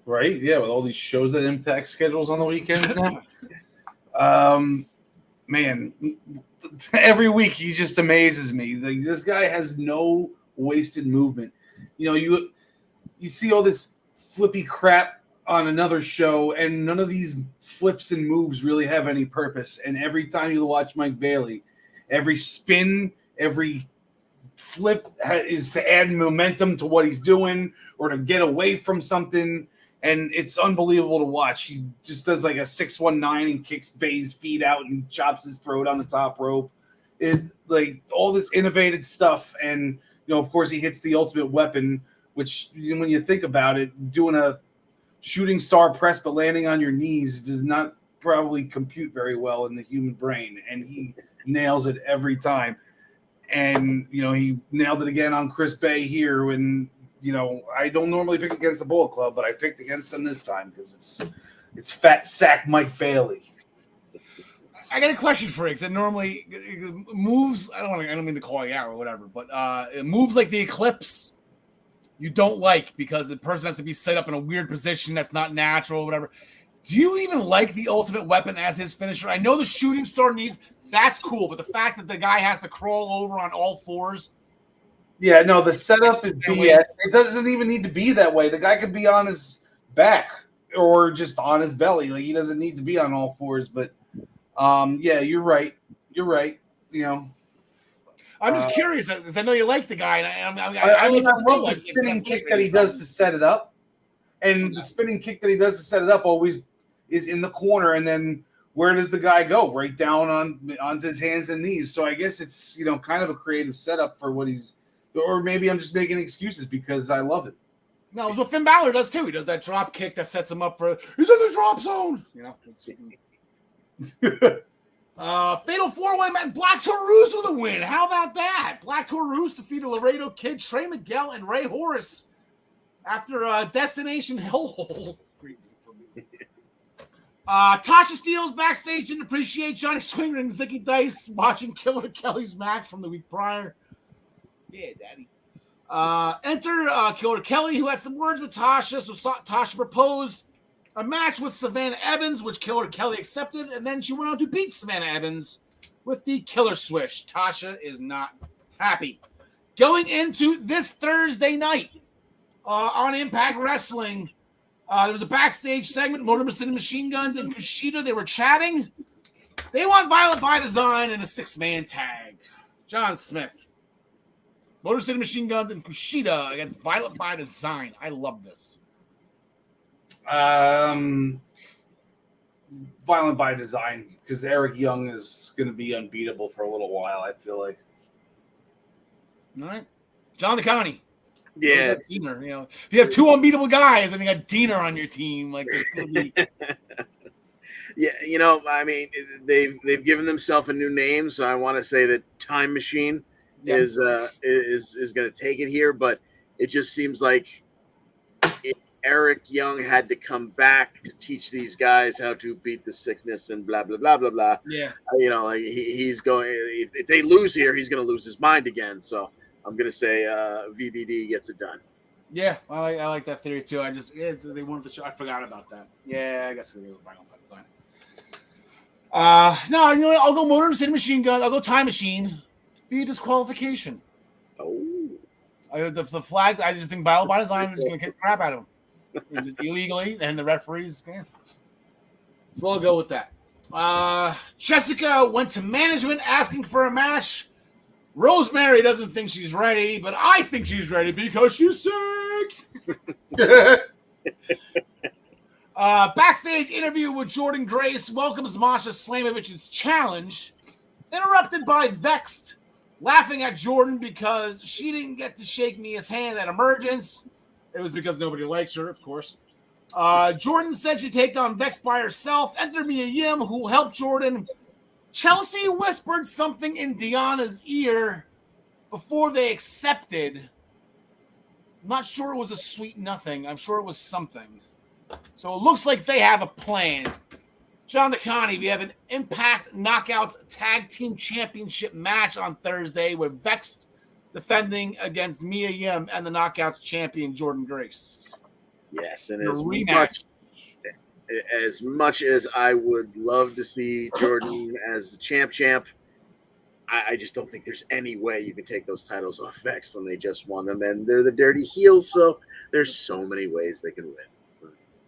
Right? Yeah, with all these shows that Impact schedules on the weekends now. Man, every week he just amazes me. Like, this guy has no wasted movement. You know, you see all this flippy crap on another show, and none of these flips and moves really have any purpose. And every time you watch Mike Bailey, every spin, every flip is to add momentum to what he's doing or to get away from something. And it's unbelievable to watch. He just does like a 619 and kicks Bay's feet out and chops his throat on the top rope. It like all this innovative stuff. And, you know, of course, he hits the ultimate weapon, which when you think about it, doing a shooting star press but landing on your knees does not probably compute very well in the human brain. And he nails it every time. And, you know, he nailed it again on Chris Bay here when, you know, I don't normally pick against the Bullet Club, but I picked against him this time because it's fat sack Mike Bailey. I got a question for you, because normally moves, I don't mean to call you out or whatever, but moves like the Eclipse you don't like because the person has to be set up in a weird position that's not natural or whatever. Do you even like the ultimate weapon as his finisher? I know the shooting star needs, that's cool, but the fact that the guy has to crawl over on all fours. Yeah, no, the setup is BS. It doesn't even need to be that way. The guy could be on his back or just on his belly. Like, he doesn't need to be on all fours. But, yeah, you're right. You're right. You know, I'm just curious because I know you like the guy. And I love the spinning kick that he does to set it up. And the spinning kick that he does to set it up always is in the corner. And then where does the guy go? Right down onto his hands and knees. So I guess it's, you know, kind of a creative setup for what he's. Or maybe I'm just making excuses because I love it. No, it's what Finn Balor does too. He does that drop kick that sets him up for he's in the drop zone. You know. Fatal 4-way match. Black Taurus with a win. How about that? Black Taurus defeated Laredo Kid, Trey Miguel, and Ray Horace after Destination Hellhole. Great name for me. Tasha Steelz backstage didn't appreciate Johnny Swinger and Zicky Dice watching Killer Kelly's match from the week prior. Yeah, daddy. Enter Killer Kelly, who had some words with Tasha. So Tasha proposed a match with Savannah Evans, which Killer Kelly accepted, and then she went on to beat Savannah Evans with the Killer Swish. Tasha is not happy. Going into this Thursday night on Impact Wrestling, there was a backstage segment. Motor City Machine Guns and Kushida, they were chatting. They want Violent by Design in a 6-man tag. John Smith. Motor City Machine Guns and Kushida against Violent by Design. I love this. Violent by Design, because Eric Young is going to be unbeatable for a little while, I feel like. All right. John DeConnie. Yeah. Diener, you know, if you have 2 unbeatable guys and you got Diener on your team, like it's going to be. Yeah, you know, I mean, they've given themselves a new name, so I want to say that Time Machine is going to take it here, but it just seems like if Eric Young had to come back to teach these guys how to beat the sickness and blah blah blah blah blah. Yeah, you know, like he's going. If they lose here, he's going to lose his mind again. So I'm going to say VBD gets it done. Yeah, I like that theory too. They wanted to show. I forgot about that. Yeah, I guess they were Violent by Design. No, you know what? I'll go Motor City Machine Gun. I'll go Time Machine. Be a disqualification. Oh. The flag, I just think Violent by Design is going to kick the crap out of him. Just illegally, and the referees, yeah. So I'll go with that. Jessica went to management asking for a match Rosemary doesn't think she's ready, but I think she's ready because she's sick. Backstage interview with Jordan Grace welcomes Masha Slamovich's challenge, interrupted by Vexed laughing at Jordan because she didn't get to shake Mia's hand at Emergence. It was because nobody likes her, of course. Jordan said she'd take on Vex by herself. Enter Mia Yim, who helped Jordan. Chelsea whispered something in Deanna's ear before they accepted. I'm not sure it was a sweet nothing. I'm sure it was something. So it looks like they have a plan. John DeConnie, we have an Impact Knockouts Tag Team Championship match on Thursday with Vex defending against Mia Yim and the Knockouts champion Jordan Grace. Yes, and as much as I would love to see Jordan as the champ, I just don't think there's any way you can take those titles off Vex when they just won them, and they're the dirty heels, so there's so many ways they can win.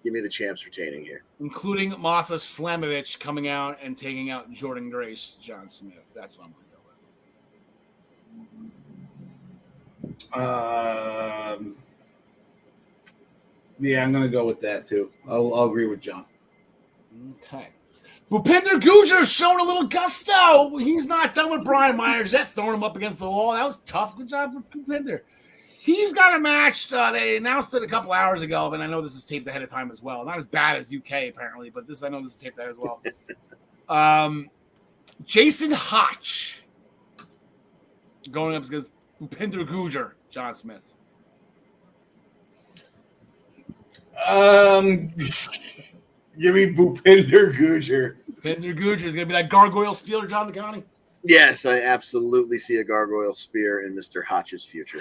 Give me the champs retaining here. Including Masha Slamovich coming out and taking out Jordan Grace, John Smith. That's what I'm going to go with. Yeah, I'm going to go with that, too. I'll agree with John. Okay. Bhupinder Gujar's showing a little gusto. He's not done with Brian Myers yet, throwing him up against the wall. That was tough. Good job with Bhupinder. He's got a match. They announced it a couple hours ago, but I know this is taped ahead of time as well. Not as bad as UK, apparently, but I know this is taped ahead as well. Jason Hotch going up against Bhupinder Gujar, John Smith. Give me Bhupinder Gujar. Bhupinder Gujar is going to be that gargoyle spear, John DeConnie. Yes, I absolutely see a gargoyle spear in Mr. Hotch's future.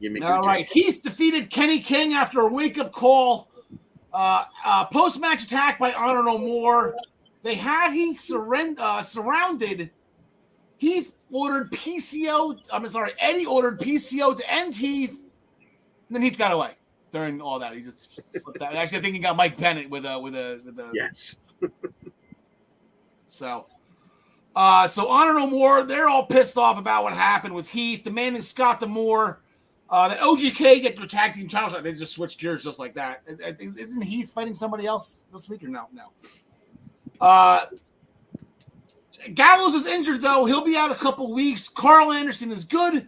Give me All right. Heath defeated Kenny King after a wake-up call. Post-match attack by Honor No More. They had Heath surrounded. Heath ordered PCO. Eddie ordered PCO to end Heath. And then Heath got away during all that. He just slipped out. Actually, I think he got Mike Bennett with a yes. So Honor No More, they're all pissed off about what happened with Heath, demanding Scott D'Amore that OGK get their tag team title shot. They just switched gears just like that. Isn't Heath fighting somebody else this week or no? No. Gallows is injured, though. He'll be out a couple weeks. Karl Anderson is good,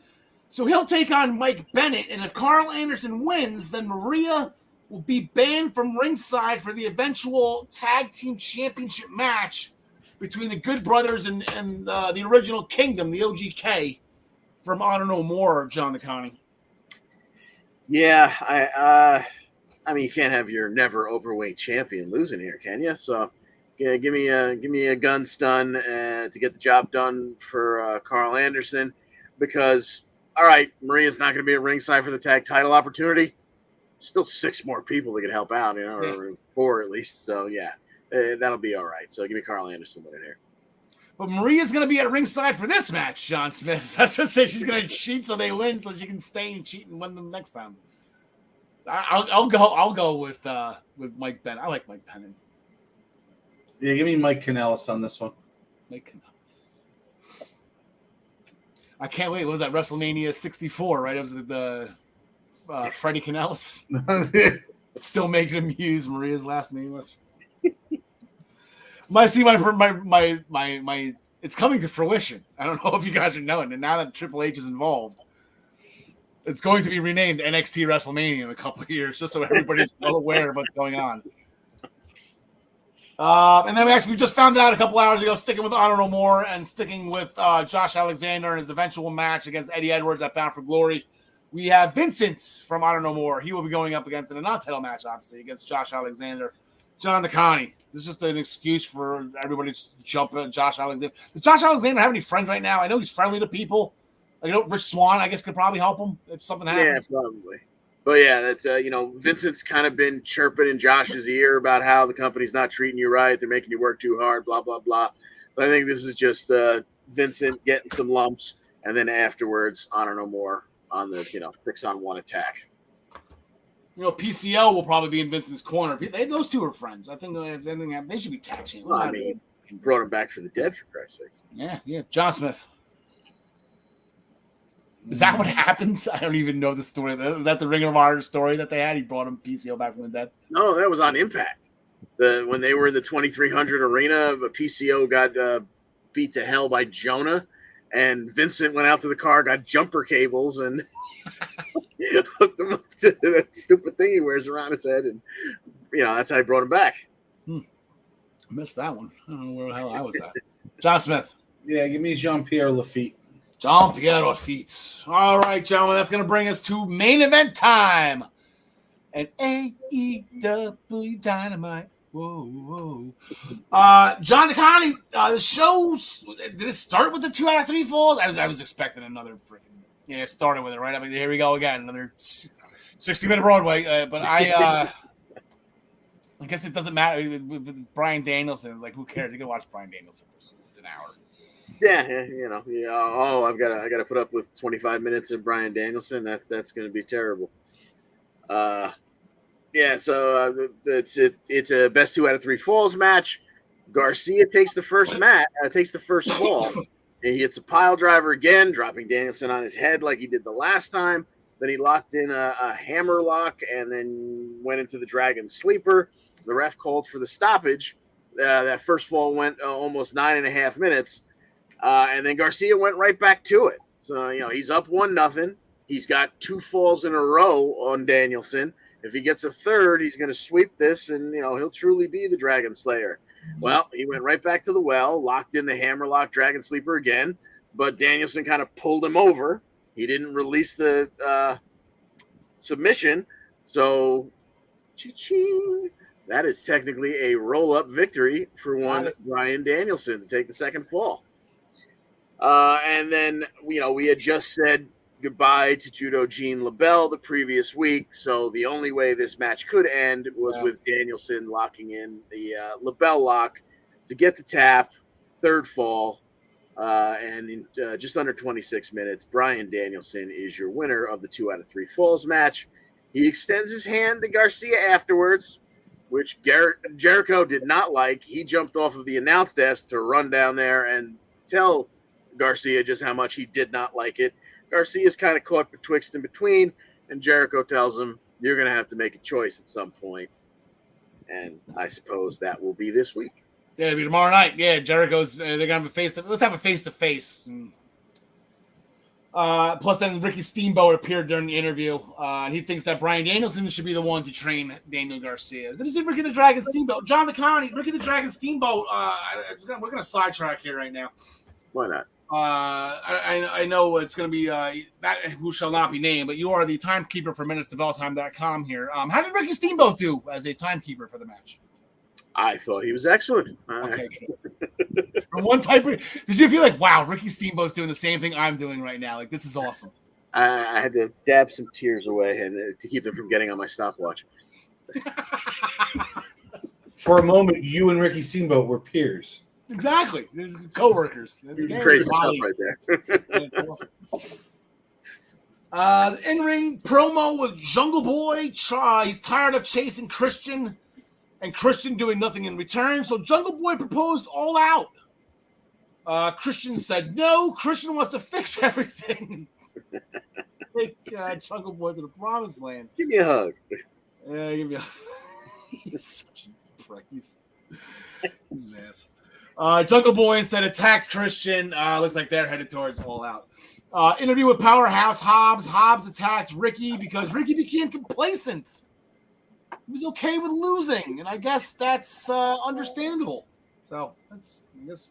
so he'll take on Mike Bennett. And if Karl Anderson wins, then Maria will be banned from ringside for the eventual tag team championship match between the Good Brothers and the original Kingdom, the OGK, from Honor No More, John DeConnie. Yeah, I mean, you can't have your never overweight champion losing here, can you? So, yeah, give me a gun stun to get the job done for Karl Anderson, because all right, Maria's not going to be at ringside for the tag title opportunity. Still 6 more people that can help out, or 4 at least. So yeah, that'll be all right. So give me Karl Anderson winning here. But Maria's going to be at ringside for this match, John Smith. That's just say she's going to cheat so they win, so she can stay and cheat and win them next time. I'll go with Mike Bennett. I like Mike Bennett. Yeah, give me Mike Kanellis on this one. Mike Kanellis. I can't wait. What was that? WrestleMania 64, right? It was the Freddie Kanellis. Still making him use Maria's last name. I see my it's coming to fruition. I don't know if you guys are knowing, and now that Triple H is involved, it's going to be renamed NXT WrestleMania in a couple of years, just so everybody's well aware of what's going on. And then we just found out a couple hours ago, sticking with Honor No More and sticking with Josh Alexander and his eventual match against Eddie Edwards at Bound for Glory. We have Vincent from Honor No More. He will be going up against in a non-title match, obviously, against Josh Alexander. John DeConnie. This is just an excuse for everybody to jump at Josh Alexander. Does Josh Alexander have any friends right now? I know he's friendly to people. Rich Swann, I guess, could probably help him if something happens. Yeah, probably. But yeah, that's Vincent's kind of been chirping in Josh's ear about how the company's not treating you right. They're making you work too hard, blah, blah, blah. But I think this is just Vincent getting some lumps, and then afterwards, Honor No More on the 6-on-1 attack. PCO will probably be in Vincent's corner. Those two are friends. I think if anything happens, they should be tag team. Well, I mean, brought him back for the dead, for Christ's sake. Yeah. John Smith. Is that what happens? I don't even know the story. Was that the Ring of Honor story that they had? He brought him PCO back from the dead. No, that was on Impact. When they were in the 2300 arena, PCO got beat to hell by Jonah, and Vincent went out to the car, got jumper cables, and hooked him up to that stupid thing he wears around his head, and that's how he brought him back. I missed that one. I don't know where the hell I was at. John Smith. Yeah, give me Jean-Pierre Lafitte. Jean-Pierre Lafitte. All right, gentlemen, that's going to bring us to main event time. And AEW Dynamite. Whoa. John DeConnie, the show, did it start with the 2 out of 3 falls? I was expecting another freaking, it started with it, right? I mean, here we go again, another 60-minute Broadway. But I guess it doesn't matter with Bryan Danielson. It's like, who cares? You can watch Bryan Danielson for an hour. Yeah. Oh, I got to put up with 25 minutes of Bryan Danielson. That's going to be terrible. So it's a best 2 out of 3 falls match. Garcia takes the first fall, and he hits a pile driver again, dropping Danielson on his head like he did the last time. Then he locked in a hammer lock and then went into the Dragon Sleeper. The ref called for the stoppage. That first fall went almost 9.5 minutes, and then Garcia went right back to it. So he's up 1-0. He's got 2 falls in a row on Danielson. If he gets a third, he's going to sweep this, and he'll truly be the Dragon Slayer. Well, he went right back to the well, locked in the hammerlock Dragon Sleeper again, but Danielson kind of pulled him over. He didn't release the submission, so cha-ching. That is technically a roll-up victory for one Bryan Danielson to take the second fall. And then we had just said goodbye to Judo Gene LaBelle the previous week, so the only way this match could end was with Danielson locking in the LaBelle lock to get the tap, third fall, and in just under 26 minutes, Bryan Danielson is your winner of the 2 out of 3 falls match. He extends his hand to Garcia afterwards, which Jericho did not like. He jumped off of the announce desk to run down there and tell Garcia just how much he did not like it. Garcia's kind of caught betwixt and between, and Jericho tells him, you're going to have to make a choice at some point. And I suppose that will be this week. Yeah, it'll be tomorrow night. Yeah, Jericho's, they're going to have a face-to-face. Let's have a face-to-face. Plus, then Ricky Steamboat appeared during the interview, and he thinks that Bryan Danielson should be the one to train Daniel Garcia. This is Ricky the Dragon Steamboat. John DeConnie, Ricky the Dragon Steamboat. We're going to sidetrack here right now. Why not? I know it's going to be that who shall not be named, but you are the timekeeper for minutestobelltime.com here. How did Ricky Steamboat do as a timekeeper for the match? I thought he was excellent. Okay, good. One type, did you feel like, wow, Ricky Steamboat's doing the same thing I'm doing right now? Like, this is awesome. I had to dab some tears away and to keep them from getting on my stopwatch. For a moment, you and Ricky Steamboat were peers. Exactly. There's co-workers. Crazy stuff right there. In-ring promo with Jungle Boy. He's tired of chasing Christian and Christian doing nothing in return. So Jungle Boy proposed All Out. Christian said no. Christian wants to fix everything. Take Jungle Boy to the promised land. Give me a hug. Yeah, give me a hug. He's such a prick. He's an ass. Jungle Boy instead attacked Christian. Looks like they're headed towards All Out. Interview with Powerhouse Hobbs. Hobbs attacked Ricky because Ricky became complacent. He was okay with losing, and I guess that's understandable. So I guess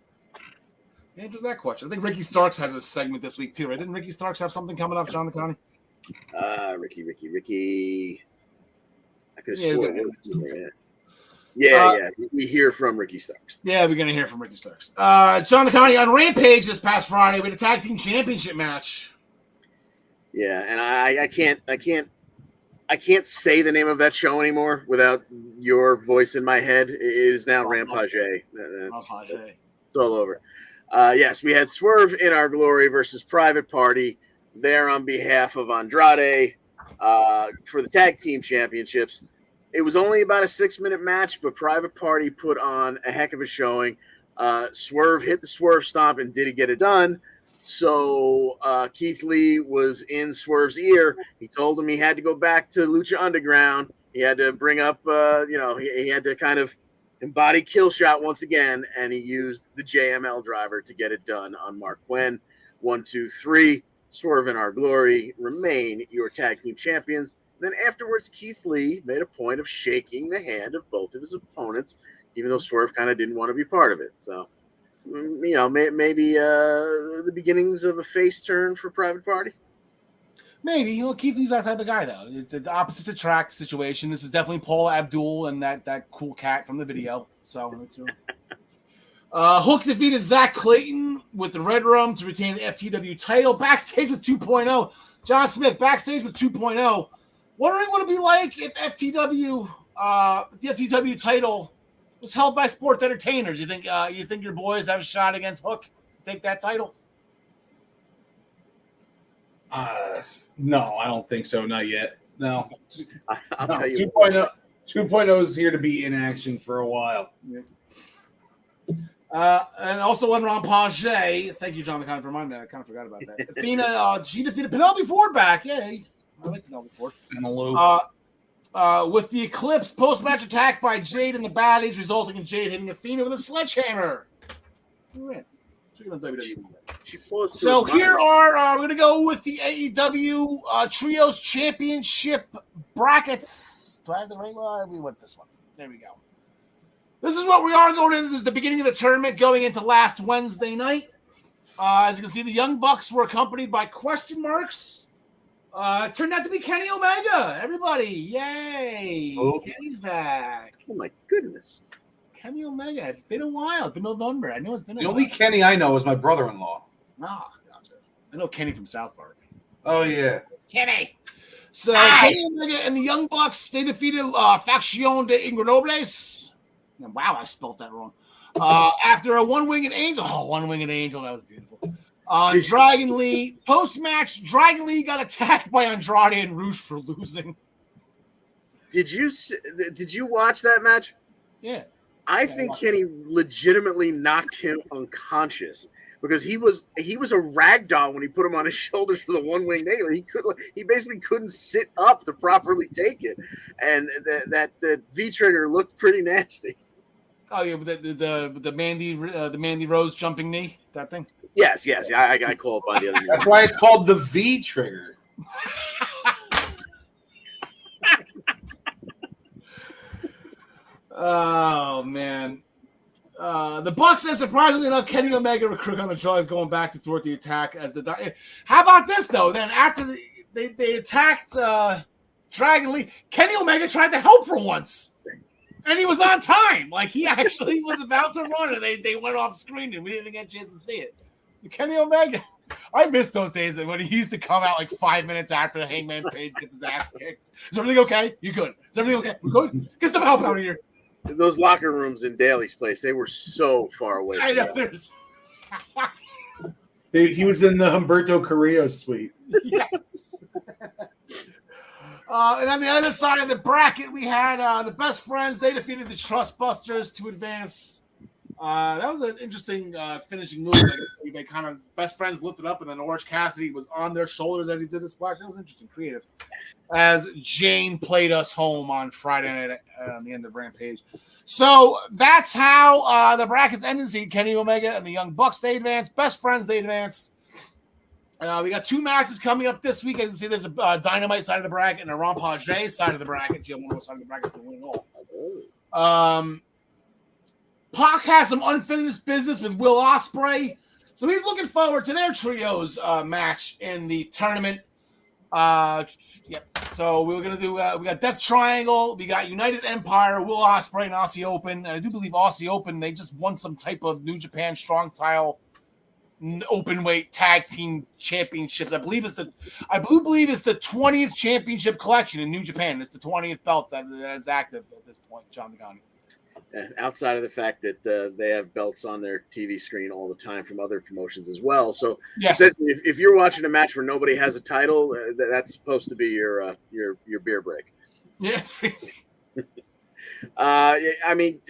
answers that question. I think Ricky Starks has a segment this week too, right? Didn't Ricky Starks have something coming up, John DeConnie? Ricky. I could have sworn. Yeah. We hear from Ricky Starks. Yeah, we're going to hear from Ricky Starks. John DeConnie on Rampage this past Friday with a tag team championship match. Yeah, and I can't say the name of that show anymore without your voice in my head. It is now Rampage. It's all over. Yes, we had Swerve in Our Glory versus Private Party there on behalf of Andrade for the tag team championships. It was only about a 6-minute match, but Private Party put on a heck of a showing. Swerve hit the Swerve stomp and did he get it done. So Keith Lee was in Swerve's ear. He told him he had to go back to Lucha Underground. He had to bring up, he had to kind of embody Kill Shot once again, and he used the JML driver to get it done on Mark Quinn. 1, 2, 3. Swerve and Our Glory remain your tag team champions. Then afterwards, Keith Lee made a point of shaking the hand of both of his opponents, even though Swerve kind of didn't want to be part of it. So, maybe the beginnings of a face turn for Private Party. Maybe. Keith Lee's that type of guy, though. It's the opposite attract situation. This is definitely Paula Abdul and that cool cat from the video. So, that's Hook defeated Zach Clayton with the Red Room to retain the FTW title. Backstage with 2.0. John Smith, backstage with 2.0. Wondering what it'd be like if the FTW title was held by sports entertainers. You think your boys have a shot against Hook to take that title? No, I don't think so. Not yet. No. I'll tell you. 2.0 is here to be in action for a while. And also one Ron Page. Thank you, John. I kind of reminded me. I kind of forgot about that. Athena, she defeated Penelope Ford back. Yay. I like Penelope Ford. With the Eclipse post-match attack by Jade and the Baddies, resulting in Jade hitting Athena with a sledgehammer. So here we're going to go with the AEW Trios Championship brackets. Do I have the right one? We went this one. There we go. This is what we are going into. This is the beginning of the tournament going into last Wednesday night. As you can see, the Young Bucks were accompanied by question marks. It turned out to be Kenny Omega. Everybody, yay. Oh. Kenny's back. Oh, my goodness. Kenny Omega. It's been a while. It's been November. I know it's been a while. The only Kenny I know is my brother-in-law. Ah, gotcha. I know Kenny from South Park. Oh, yeah. Kenny. So Kenny Omega and the Young Bucks, they defeated Facción de Ingobernables. Wow, I spelled that wrong. After a one-winged angel. Oh, one-winged angel. That was beautiful. Dragon Lee. Post-match, Dragon Lee got attacked by Andrade and Rush for losing. Did you watch that match? Yeah. I think Kenny legitimately knocked him unconscious because he was a rag doll when he put him on his shoulders for the one-winged angel. He basically couldn't sit up to properly take it, and that V trigger looked pretty nasty. Oh yeah, the Mandy Rose jumping knee, that thing. Yes, I call it by the other name. That's why it's called the V trigger. Oh man, the Bucks said surprisingly enough, Kenny Omega recruit on the drive going back to thwart the attack as the. How about this though? Then after they attacked Dragon Lee, Kenny Omega tried to help for once. And he was on time. Like, he actually was about to run, and they went off screen, and we didn't get a chance to see it. Kenny Omega. I miss those days when he used to come out like 5 minutes after the Hangman Page gets his ass kicked. Is everything okay? You good? Is everything okay? We good? Get some help out of here. Those locker rooms in Daly's place, they were so far away. I know. There's... He was in the Humberto Carrillo suite. Yes. And on the other side of the bracket, we had the Best Friends. They defeated the Trustbusters to advance. That was an interesting finishing move. They kind of Best Friends lifted up, and then Orange Cassidy was on their shoulders as he did the splash. That was interesting, creative. As Jane played us home on Friday night on the end of Rampage. So that's how the brackets ended. See Kenny Omega and the Young Bucks, they advance. Best Friends, they advance. We got 2 matches coming up this week. As you can see, there's a Dynamite side of the bracket and a Rampage side of the bracket. GM1 side of the bracket for winning all. Pac has some unfinished business with Will Ospreay, so he's looking forward to their trios match in the tournament. So we're gonna do. We got Death Triangle, we got United Empire, Will Ospreay, and Aussie Open. And I do believe Aussie Open, they just won some type of New Japan Strong Style open weight tag team championships. I believe it's the 20th championship collection in New Japan. It's the 20th belt that is active at this point. John Gargano. Outside of the fact that they have belts on their TV screen all the time from other promotions as well. So essentially, if you're watching a match where nobody has a title, that's supposed to be your beer break. Yeah. I mean,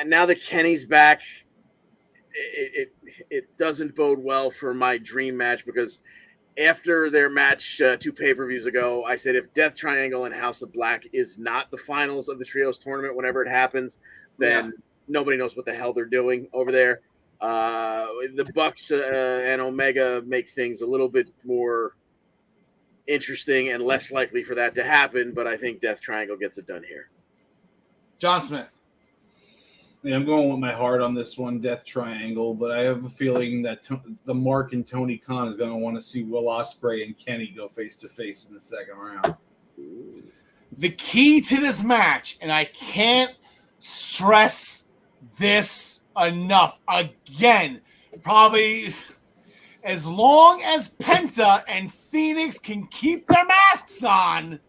now that Kenny's back, it doesn't bode well for my dream match, because after their match 2 pay-per-views ago, I said if Death Triangle and House of Black is not the finals of the Trios tournament whenever it happens, then nobody knows what the hell they're doing over there. The Bucks and Omega make things a little bit more interesting and less likely for that to happen, but I think Death Triangle gets it done here. John Smith. Yeah, I'm going with my heart on this one, Death Triangle, but I have a feeling that the Mark and Tony Khan is going to want to see Will Ospreay and Kenny go face-to-face in the second round. The key to this match, and I can't stress this enough, again, probably as long as Penta and Phoenix can keep their masks on,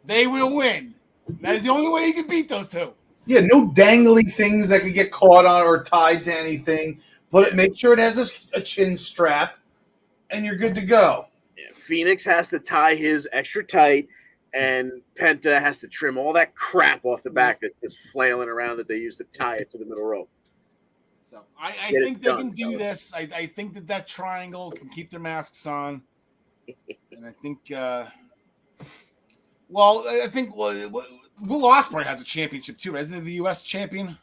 they will win. That is the only way you can beat those two. Yeah, no dangly things that could get caught on or tied to anything. But make sure it has a chin strap, and you're good to go. Yeah, Phoenix has to tie his extra tight, and Penta has to trim all that crap off the back that's just flailing around that they use to tie it to the middle rope. So I think they can do this. I think that triangle can keep their masks on. And I think, I think Will Ospreay has a championship too, isn't he? The U.S. champion.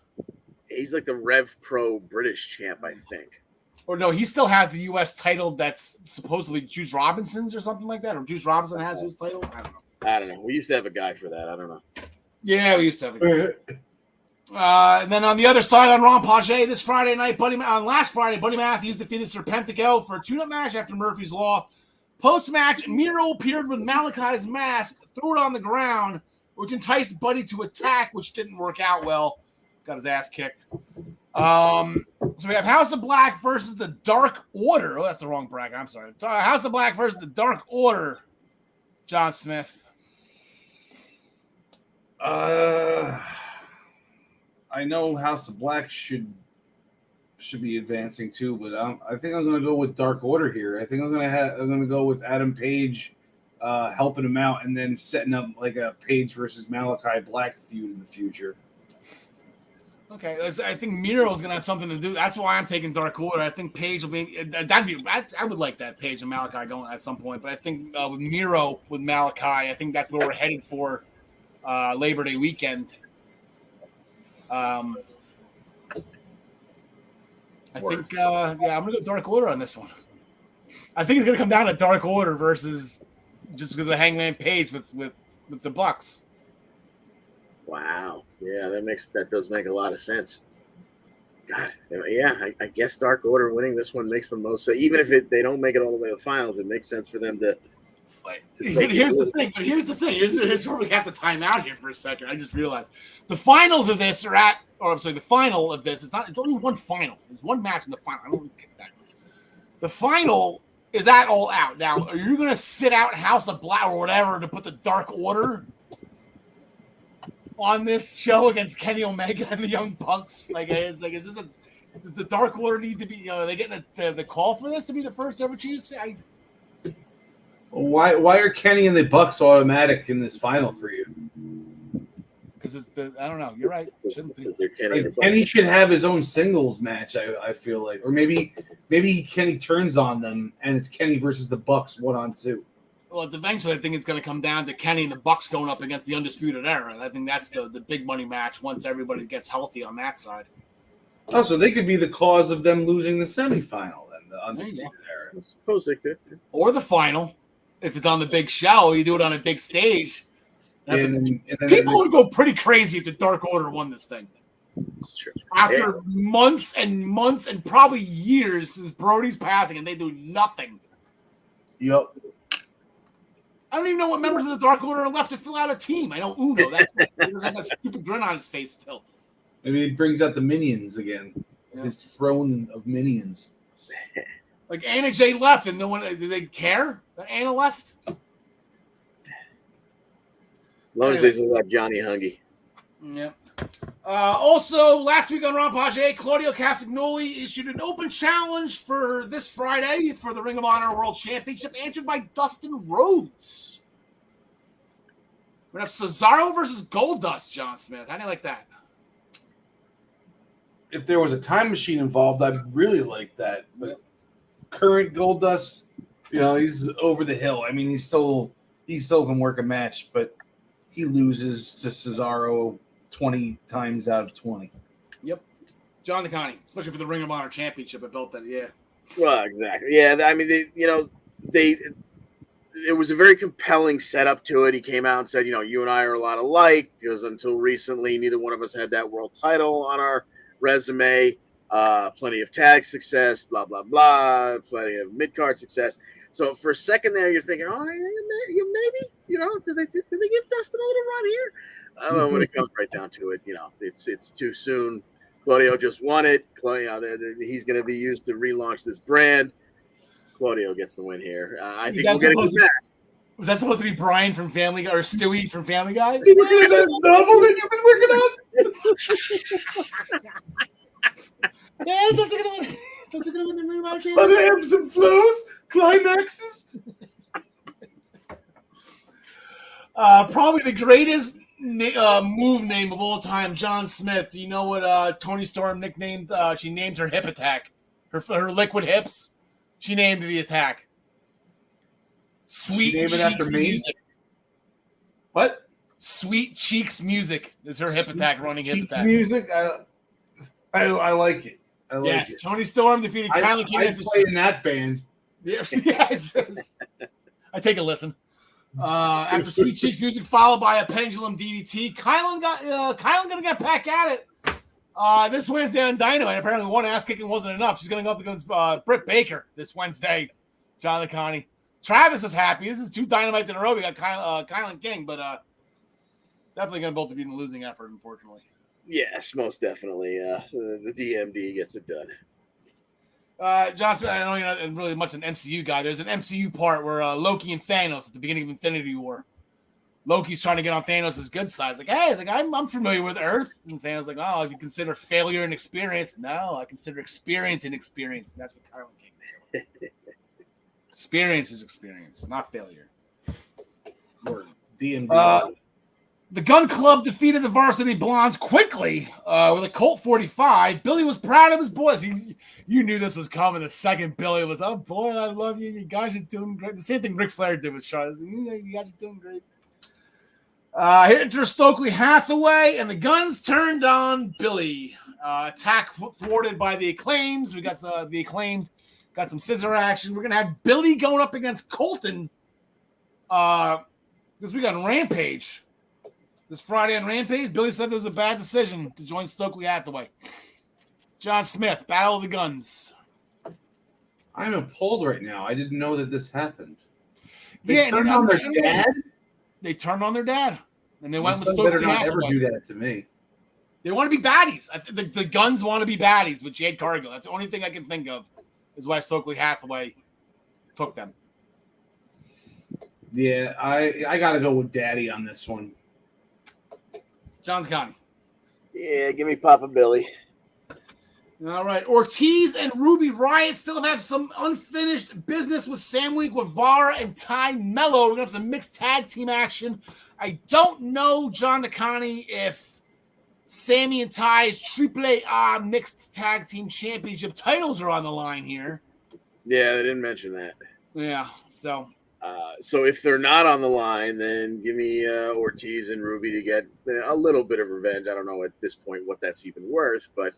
He's like the Rev Pro British champ, I think. Or no, he still has the U.S. title that's supposedly Juice Robinson's or something like that. Or Juice Robinson has his title. I don't know. We used to have a guy for that. I don't know. Yeah, we used to have a guy. And then on the other side, on Rampage this Friday night, last Friday, Buddy Matthews defeated Serpentico for a tune-up match after Murphy's Law. Post-match, Miro appeared with Malachi's mask, threw it on the ground, which enticed Buddy to attack, which didn't work out well. Got his ass kicked. So we have House of Black versus the Dark Order. Oh, that's the wrong bracket. I'm sorry. House of Black versus the Dark Order. John Smith. I know House of Black should be advancing too, but I think I'm going to go with Dark Order here. I think I'm going to go with Adam Page helping him out, and then setting up like a Page versus Malachi Black feud in the future. Okay, I think Miro is going to have something to do. That's why I'm taking Dark Order. I think Page will be. I would like that Page and Malachi going at some point, but I think with Miro with Malachi, I think that's where we're headed for Labor Day weekend. I think, I'm going to go Dark Order on this one. I think it's going to come down to Dark Order versus just because of Hangman Page with the Bucks. Wow. Yeah, that does make a lot of sense. God, yeah, I guess Dark Order winning this one makes the most sense. Even if they don't make it all the way to the finals, it makes sense for them to here's the thing. Here's where we have to time out here for a second. I just realized the finals of this the final of this, it's only one final. There's one match in the final. I don't really get that. The final is at All Out. Now, are you going to sit out House of Black or whatever to put the Dark Order on this show against Kenny Omega and the Young Bucks? Does the Dark Order need to be? Are they getting the call for this to be the first ever choose? Why are Kenny and the Bucks automatic in this final for you? Because I don't know. You're right. Kenny should have his own singles match. I feel like, or maybe Kenny turns on them and it's Kenny versus the Bucks 1-on-2. Well, eventually, I think it's going to come down to Kenny and the Bucks going up against the Undisputed Era. I think that's the big money match once everybody gets healthy on that side. Oh, so they could be the cause of them losing the semifinal then, the Undisputed Era. I suppose they could. Or the final. If it's on the big show, you do it on a big stage. People would go pretty crazy if the Dark Order won this thing. That's true. After months and months and probably years since Brody's passing, and they do nothing. Yep. I don't even know what members of the Dark Order are left to fill out a team. I know Uno. He has a stupid grin on his face still. Maybe he brings out the minions again. Yeah. His throne of minions. Like Anna Jay left, and no one did they care that Anna left? As long as they look like Johnny Hungy. Yep. Also, last week on Rampage, Claudio Castagnoli issued an open challenge for this Friday for the Ring of Honor World Championship, answered by Dustin Rhodes. We're going to have Cesaro versus Goldust, John Smith. How do you like that? if there was a time machine involved, I'd really like that. But current Goldust, he's over the hill. I mean, he still can work a match, but he loses to Cesaro 20 times out of 20. Yep. John DeConnie, especially for the Ring of Honor Championship, I built that. Yeah. Well, exactly. Yeah, I mean, it was a very compelling setup to it. He came out and said, you and I are a lot alike because until recently, neither one of us had that world title on our resume. Plenty of tag success, blah, blah, blah, plenty of mid-card success. So for a second there, you're thinking, oh, maybe, did they give Dustin a little run here? I don't know. When it comes right down to it, it's too soon. Claudio just won it. He's going to be used to relaunch this brand. Claudio gets the win here. I think we'll get it back. Was that supposed to be Brian from Family Guy or Stewie from Family Guy? Are you looking at that novel that you've been working on? Yeah, that's a good one. The Ring of Honor Championship. Ebbs and flows, climaxes. Probably the greatest move name of all time, John Smith. Do you know what Tony Storm nicknamed? She named her hip attack. Her liquid hips. She named the attack. Sweet Cheeks after music. What? Sweet Cheeks music is her hip attack, running hip attack. Music, I like it. Yes, Tony Storm defeated Kylan King. I play in that band. Yeah, yes. I take a listen. After Sweet Cheeks music, followed by a pendulum DDT, Kylan gonna get back at it this Wednesday on Dynamite. Apparently, one ass kicking wasn't enough. She's gonna go up against Britt Baker this Wednesday. John DeConnie. Travis is happy. This is 2 Dynamites in a row. We got Kylan King, but definitely gonna both be in the losing effort, unfortunately. Yes, most definitely. The DMD gets it done. John Smith, I know you're not really much an MCU guy. There's an MCU part where Loki and Thanos at the beginning of Infinity War. Loki's trying to get on Thanos' good side. It's like, hey, I'm familiar with Earth. And Thanos' like, oh, if you consider failure and experience, no, I consider experience and experience. And that's what Karl King said. Experience is experience, not failure. Word. DMD. The Gun Club defeated the Varsity Blondes quickly with a Colt 45. Billy was proud of his boys. You knew this was coming. The second Billy was, oh, boy, I love you. You guys are doing great. The same thing Ric Flair did with Shaw. You guys are doing great. Enter Stokely Hathaway, and the Guns turned on Billy. Attack thwarted by the Acclaims. We got the Acclaimed. Got some scissor action. We're going to have Billy going up against Colton this week on Rampage. This Friday on Rampage, Billy said it was a bad decision to join Stokely Hathaway. John Smith, Battle of the Guns. I'm appalled right now. I didn't know that this happened. They turned on their dad? They turned on their dad. And they went with Stokely Hathaway. Ever do that to me. They want to be baddies. The Guns want to be baddies with Jade Cargill. That's the only thing I can think of is why Stokely Hathaway took them. Yeah, I got to go with Daddy on this one. John DeConnie. Yeah, give me Papa Billy. All right. Ortiz and Ruby Riott still have some unfinished business with Sammy Guevara and Ty Mello. We're going to have some mixed tag team action. I don't know, John DeConnie, if Sammy and Ty's Triple A mixed tag team championship titles are on the line here. Yeah, they didn't mention that. Yeah, so... So if they're not on the line, then give me Ortiz and Ruby to get a little bit of revenge. I don't know at this point what that's even worth, but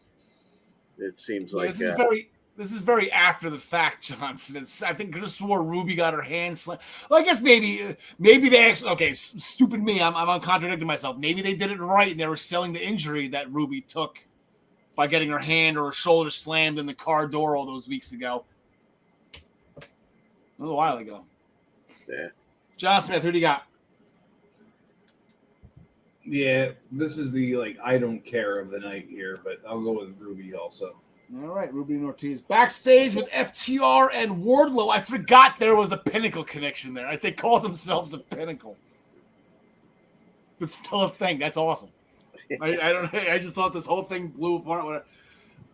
it seems like this is very after the fact, Johnson. I think I just swore Ruby got her hand slammed. Well, I guess maybe they actually. Okay, stupid me. I'm contradicting myself. Maybe they did it right and they were selling the injury that Ruby took by getting her hand or her shoulder slammed in the car door all those weeks ago. A little while ago. Yeah. John Smith, who do you got? Yeah, this is the I don't care of the night here, but I'll go with Ruby also. All right, Ruby and Ortiz. Backstage with FTR and Wardlow. I forgot there was a Pinnacle connection there. They called themselves the Pinnacle. It's still a thing. That's awesome. I just thought this whole thing blew apart.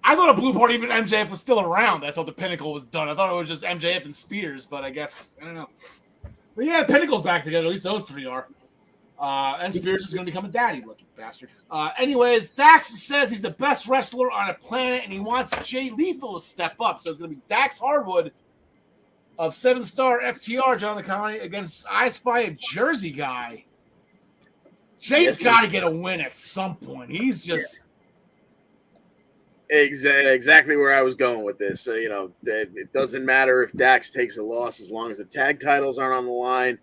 I thought it blew apart even MJF was still around. I thought the Pinnacle was done. I thought it was just MJF and Spears, but I guess, I don't know. But yeah, Pinnacle's back together. At least those three are. And Spears is going to become a daddy, lucky bastard. Anyways, Dax says he's the best wrestler on the planet, and he wants Jay Lethal to step up. So it's going to be Dax Harwood of 7-star FTR, John LeConte, against I Spy, a Jersey guy. Jay's got to get a win at some point. He's just... Exactly where I was going with this. So, it doesn't matter if Dax takes a loss as long as the tag titles aren't on the line.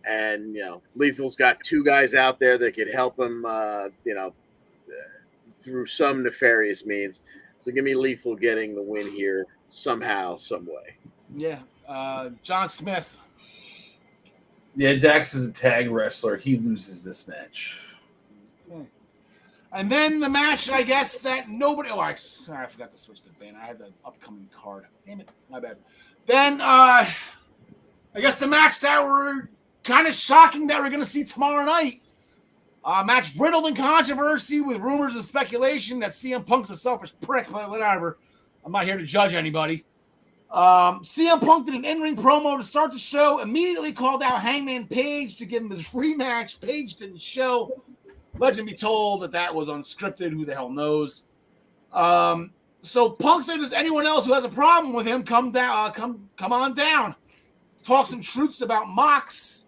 And, Lethal's got 2 guys out there that could help him, through some nefarious means. So give me Lethal getting the win here somehow, some way. Yeah. John Smith. Yeah, Dax is a tag wrestler. He loses this match. Okay. And then the match, I guess, that nobody... Oh, I forgot to switch the band. I had the upcoming card. Damn it. My bad. Then, I guess the match that we're kind of shocking that we're going to see tomorrow night. Match riddled in controversy with rumors and speculation that CM Punk's a selfish prick, but whatever. I'm not here to judge anybody. CM Punk did an in-ring promo to start the show, immediately called out Hangman Page to give him this rematch. Page didn't show. Legend be told that was unscripted. Who the hell knows? So Punk said, "Does anyone else who has a problem with him come down? Come on down. Talk some truths about Mox."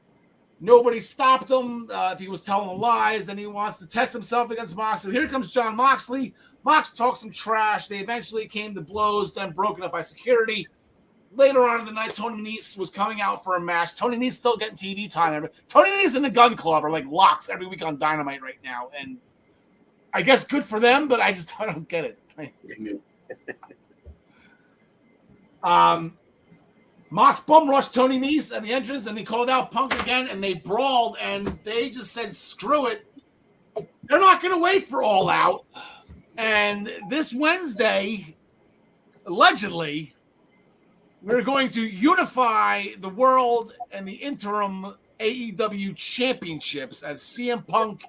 Nobody stopped him. If he was telling lies, then he wants to test himself against Mox. So here comes Jon Moxley. Mox talks some trash. They eventually came to blows, then broken up by security. Later on in the night, Tony Nese was coming out for a match. Tony Nese still getting TV time. Tony Nese and the Gun Club are like locks every week on Dynamite right now. And I guess good for them, but I don't get it. Mox bum rushed Tony Nese at the entrance, and he called out Punk again, and they brawled, and they just said, screw it. They're not going to wait for All Out. And this Wednesday, allegedly, we're going to unify the world and the interim AEW championships as CM Punk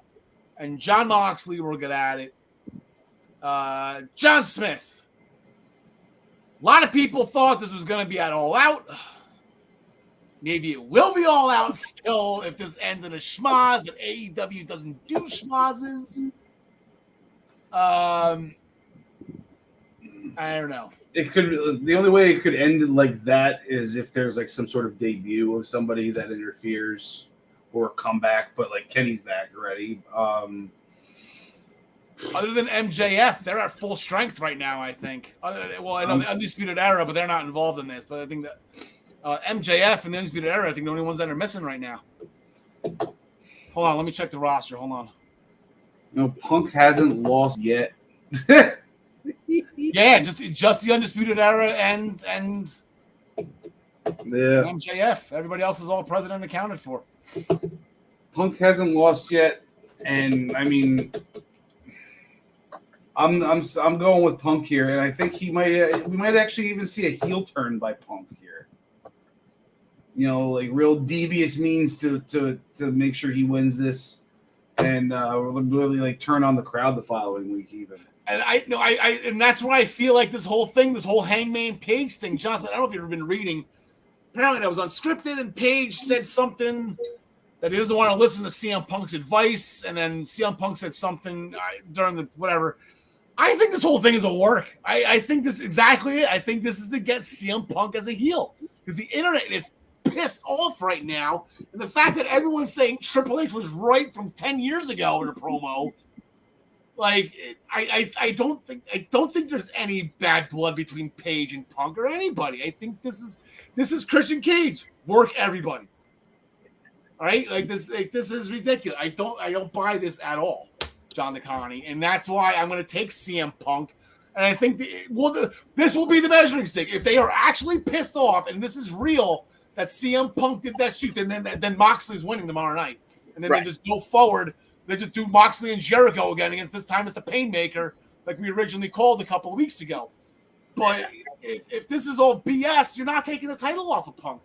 and Jon Moxley will get at it. John Smith. A lot of people thought this was going to be at All Out. Maybe it will be All Out still if this ends in a schmoz, but AEW doesn't do schmozes. I don't know. It could. The only way it could end like that is if there's like some sort of debut of somebody that interferes or a comeback. But like Kenny's back already. Other than MJF, they're at full strength right now. I think. Well, I know the Undisputed Era, but they're not involved in this. But I think that MJF and the Undisputed Era, I think the only ones that are missing right now. Hold on, let me check the roster. Hold on. No, Punk hasn't lost yet. Yeah, just the Undisputed Era and MJF. Everybody else is all present and accounted for. Punk hasn't lost yet, and I mean, I'm going with Punk here, and I think we might actually even see a heel turn by Punk here. Like real devious means to make sure he wins this, and really like turn on the crowd the following week even. And and that's why I feel like this whole Hangman Page thing, Johnson. I don't know if you've ever been reading. Apparently, that was unscripted, and Page said something that he doesn't want to listen to CM Punk's advice, and then CM Punk said something during the whatever. I think this whole thing is a work. I think this is exactly it. I think this is to get CM Punk as a heel because the internet is pissed off right now, and the fact that everyone's saying Triple H was right from 10 years ago in a promo. Like I don't think there's any bad blood between Page and Punk or anybody. I think this is Christian Cage. Work everybody. All right? This is ridiculous. I don't buy this at all, John LeConte. And that's why I'm going to take CM Punk. And I think this will be the measuring stick. If they are actually pissed off and this is real that CM Punk did that shoot, then Moxley's winning tomorrow night. And then They just go forward. They just do Moxley and Jericho again against this time it's the Painmaker, like we originally called a couple of weeks ago. But if this is all BS, you're not taking the title off of Punk.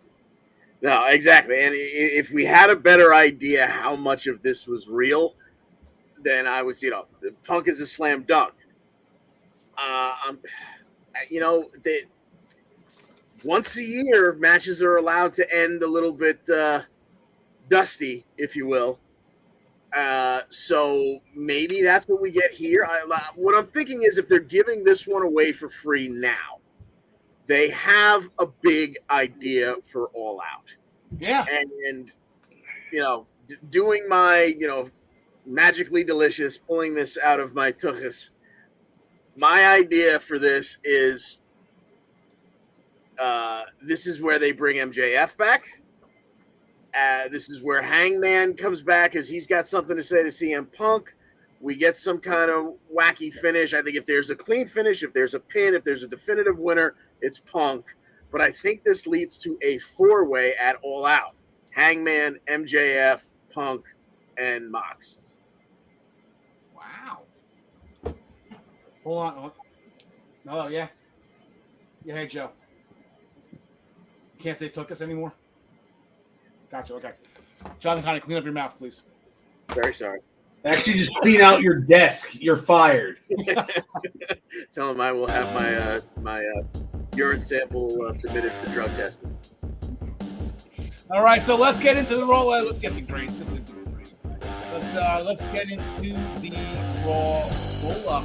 No, exactly. And if we had a better idea how much of this was real, then I would, Punk is a slam dunk. Once a year, matches are allowed to end a little bit dusty, if you will. So maybe that's what we get here. What I'm thinking is if they're giving this one away for free now, they have a big idea for All Out. Yeah. And doing my, magically delicious, pulling this out of my tuchus. My idea for this is where they bring MJF back. This is where Hangman comes back as he's got something to say to CM Punk. We get some kind of wacky finish. I think if there's a clean finish, if there's a pin, if there's a definitive winner, it's Punk. But I think this leads to a 4-way at All Out. Hangman, MJF, Punk, and Mox. Wow. Hold on. Oh, yeah. Yeah, hey, Joe. Can't say took us anymore? Gotcha, okay. Jonathan, kind of clean up your mouth, please. Very sorry. Actually, just clean out your desk. You're fired. Tell him I will have my urine sample submitted for drug testing. All right, so let's get into the Raw. Let's get the grace. Let's get into the Raw roll-up.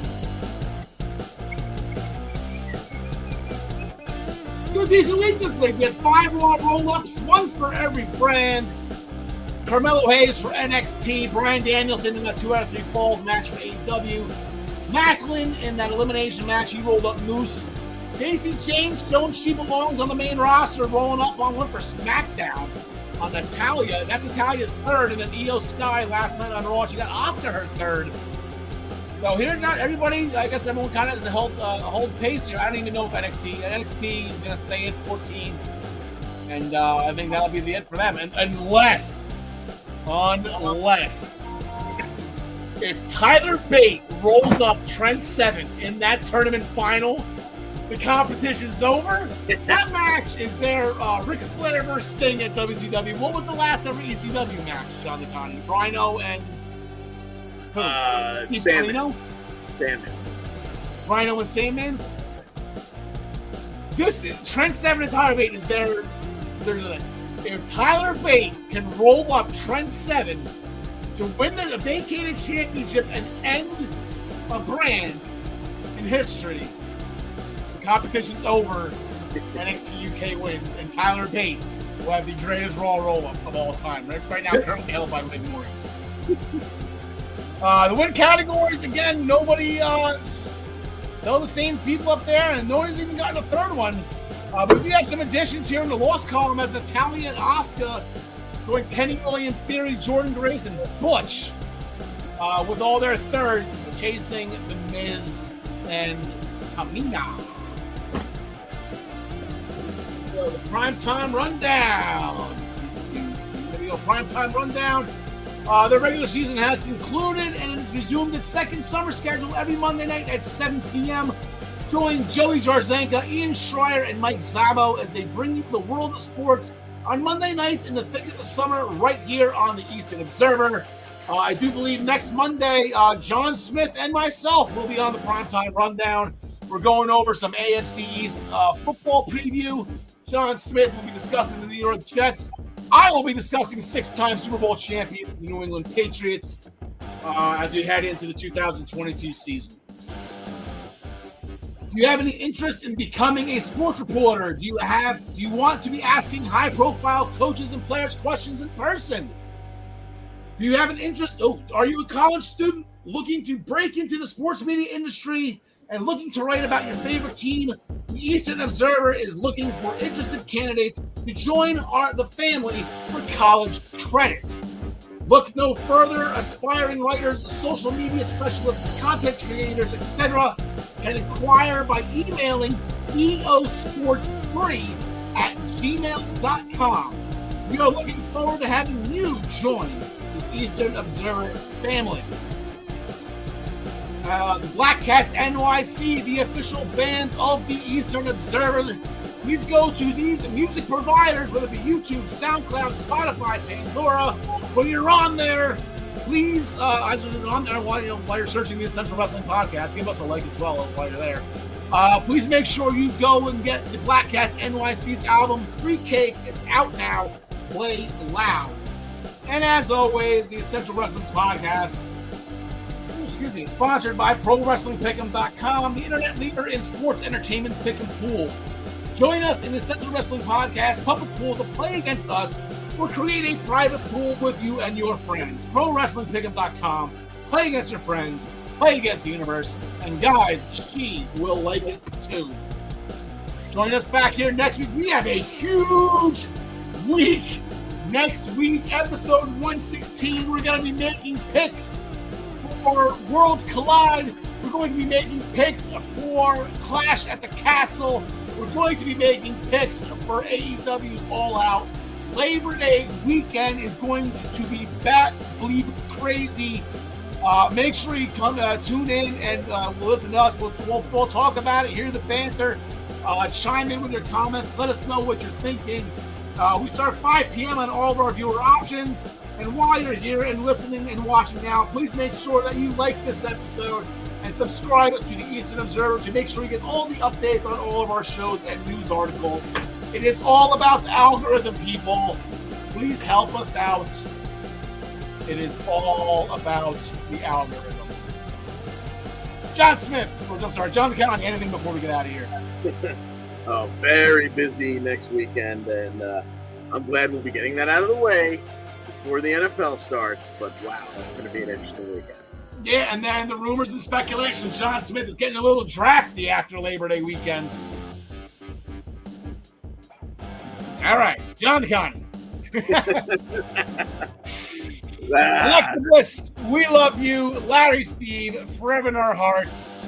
Good decent week this week. We had 5 Raw roll-ups, 1 for every brand. Carmelo Hayes for NXT. Bryan Danielson in that 2 out of 3 falls match for AEW. Macklin in that elimination match. He rolled up Moose. Casey James showing she belongs on the main roster, rolling up on one for SmackDown on Natalya. That's Natalia's 3rd, and then Io Sky last night on Raw. She got Asuka her 3rd. So here's not everybody. I guess everyone kind of has to hold pace here. I don't even know if NXT is going to stay at 14, and I think that'll be the end for them. And unless if Tyler Bate rolls up Trent Seven in that tournament final, the competition's over. That match is their Ric Flair versus Sting at WCW. What was the last ever ECW match, John DeConnie? Rhino and Sandman. Rhino and Sandman. This is Trent Seven and Tyler Bate is their if Tyler Bate can roll up Trent Seven to win the vacated championship and end a brand in history, the competition's over. NXT UK wins, and Tyler Bate will have the greatest Raw roll-up of all time. Right now, currently held by Liv Morgan. The win categories, again, nobody, still the same people up there, and nobody's even gotten a 3rd one. But we have some additions here in the loss column as Natalya and Asuka join Kenny Williams, Theory, Jordan Grace, and Butch with all their 3rds chasing The Miz and Tamina. So the primetime rundown. There we go, primetime rundown. The regular season has concluded and it has resumed its 2nd summer schedule every Monday night at 7 p.m. Join Joey Jarzenka, Ian Schreier, and Mike Szabo as they bring you the world of sports on Monday nights in the thick of the summer right here on the Eastern Observer. I do believe next Monday, John Smith and myself will be on the primetime rundown. We're going over some AFC East football preview. John Smith will be discussing the New York Jets. I will be discussing 6-time Super Bowl champion New England Patriots as we head into the 2022 season. Do you have any interest in becoming a sports reporter? Do you want to be asking high-profile coaches and players questions in person? Do you have an interest? Are you a college student looking to break into the sports media industry and looking to write about your favorite team? The Eastern Observer is looking for interested candidates to join the family for college credit. Look no further. Aspiring writers, social media specialists, content creators, etc. can inquire by emailing eosports3@gmail.com. We are looking forward to having you join the Eastern Observer family. The Black Cats NYC, the official band of the Eastern Observer. Please go to these music providers, whether it be YouTube, SoundCloud, Spotify, Pandora. When you're on there, please, while you're searching the Essential Wrestling Podcast, give us a like as well while you're there. Please make sure you go and get the Black Cats NYC's album, Free Cake. It's out now. Play loud. And as always, the Essential Wrestling's podcast, is sponsored by ProWrestlingPick'em.com, the internet leader in sports entertainment pick'em pools. Join us in the Essential Wrestling Podcast public pool to play against us or create a private pool with you and your friends. ProWrestlingPick'em.com. Play against your friends. Play against the universe. And guys, she will like it too. Join us back here next week. We have a huge week. Next week, episode 116, we're going to be making picks for Worlds Collide. We're going to be making picks for Clash at the Castle. We're going to be making picks for AEW's All Out. Labor Day weekend is going to be bat bleep crazy. Make sure you come tune in and listen to us. We'll talk about it. Hear the banter. Chime in with your comments. Let us know what you're thinking. We start 5 p.m. on all of our viewer options. And while you're here and listening and watching now, please make sure that you like this episode and subscribe to the Eastern Observer to make sure you get all the updates on all of our shows and news articles. It is all about the algorithm, people. Please help us out. It is all about the algorithm. John Smith, John County, anything before we get out of here? Oh, very busy next weekend, and I'm glad we'll be getting that out of the way before the NFL starts. But wow, that's going to be an interesting weekend. Yeah, and then the rumors and speculation. John Smith is getting a little drafty after Labor Day weekend. All right, John Connie. Alexa Bliss, we love you. Larry Steve, forever in our hearts.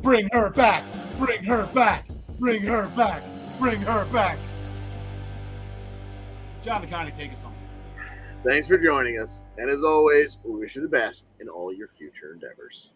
Bring her back. Bring her back. Bring her back. Bring her back. John Connie, take us home. Thanks for joining us. And as always, we wish you the best in all your future endeavors.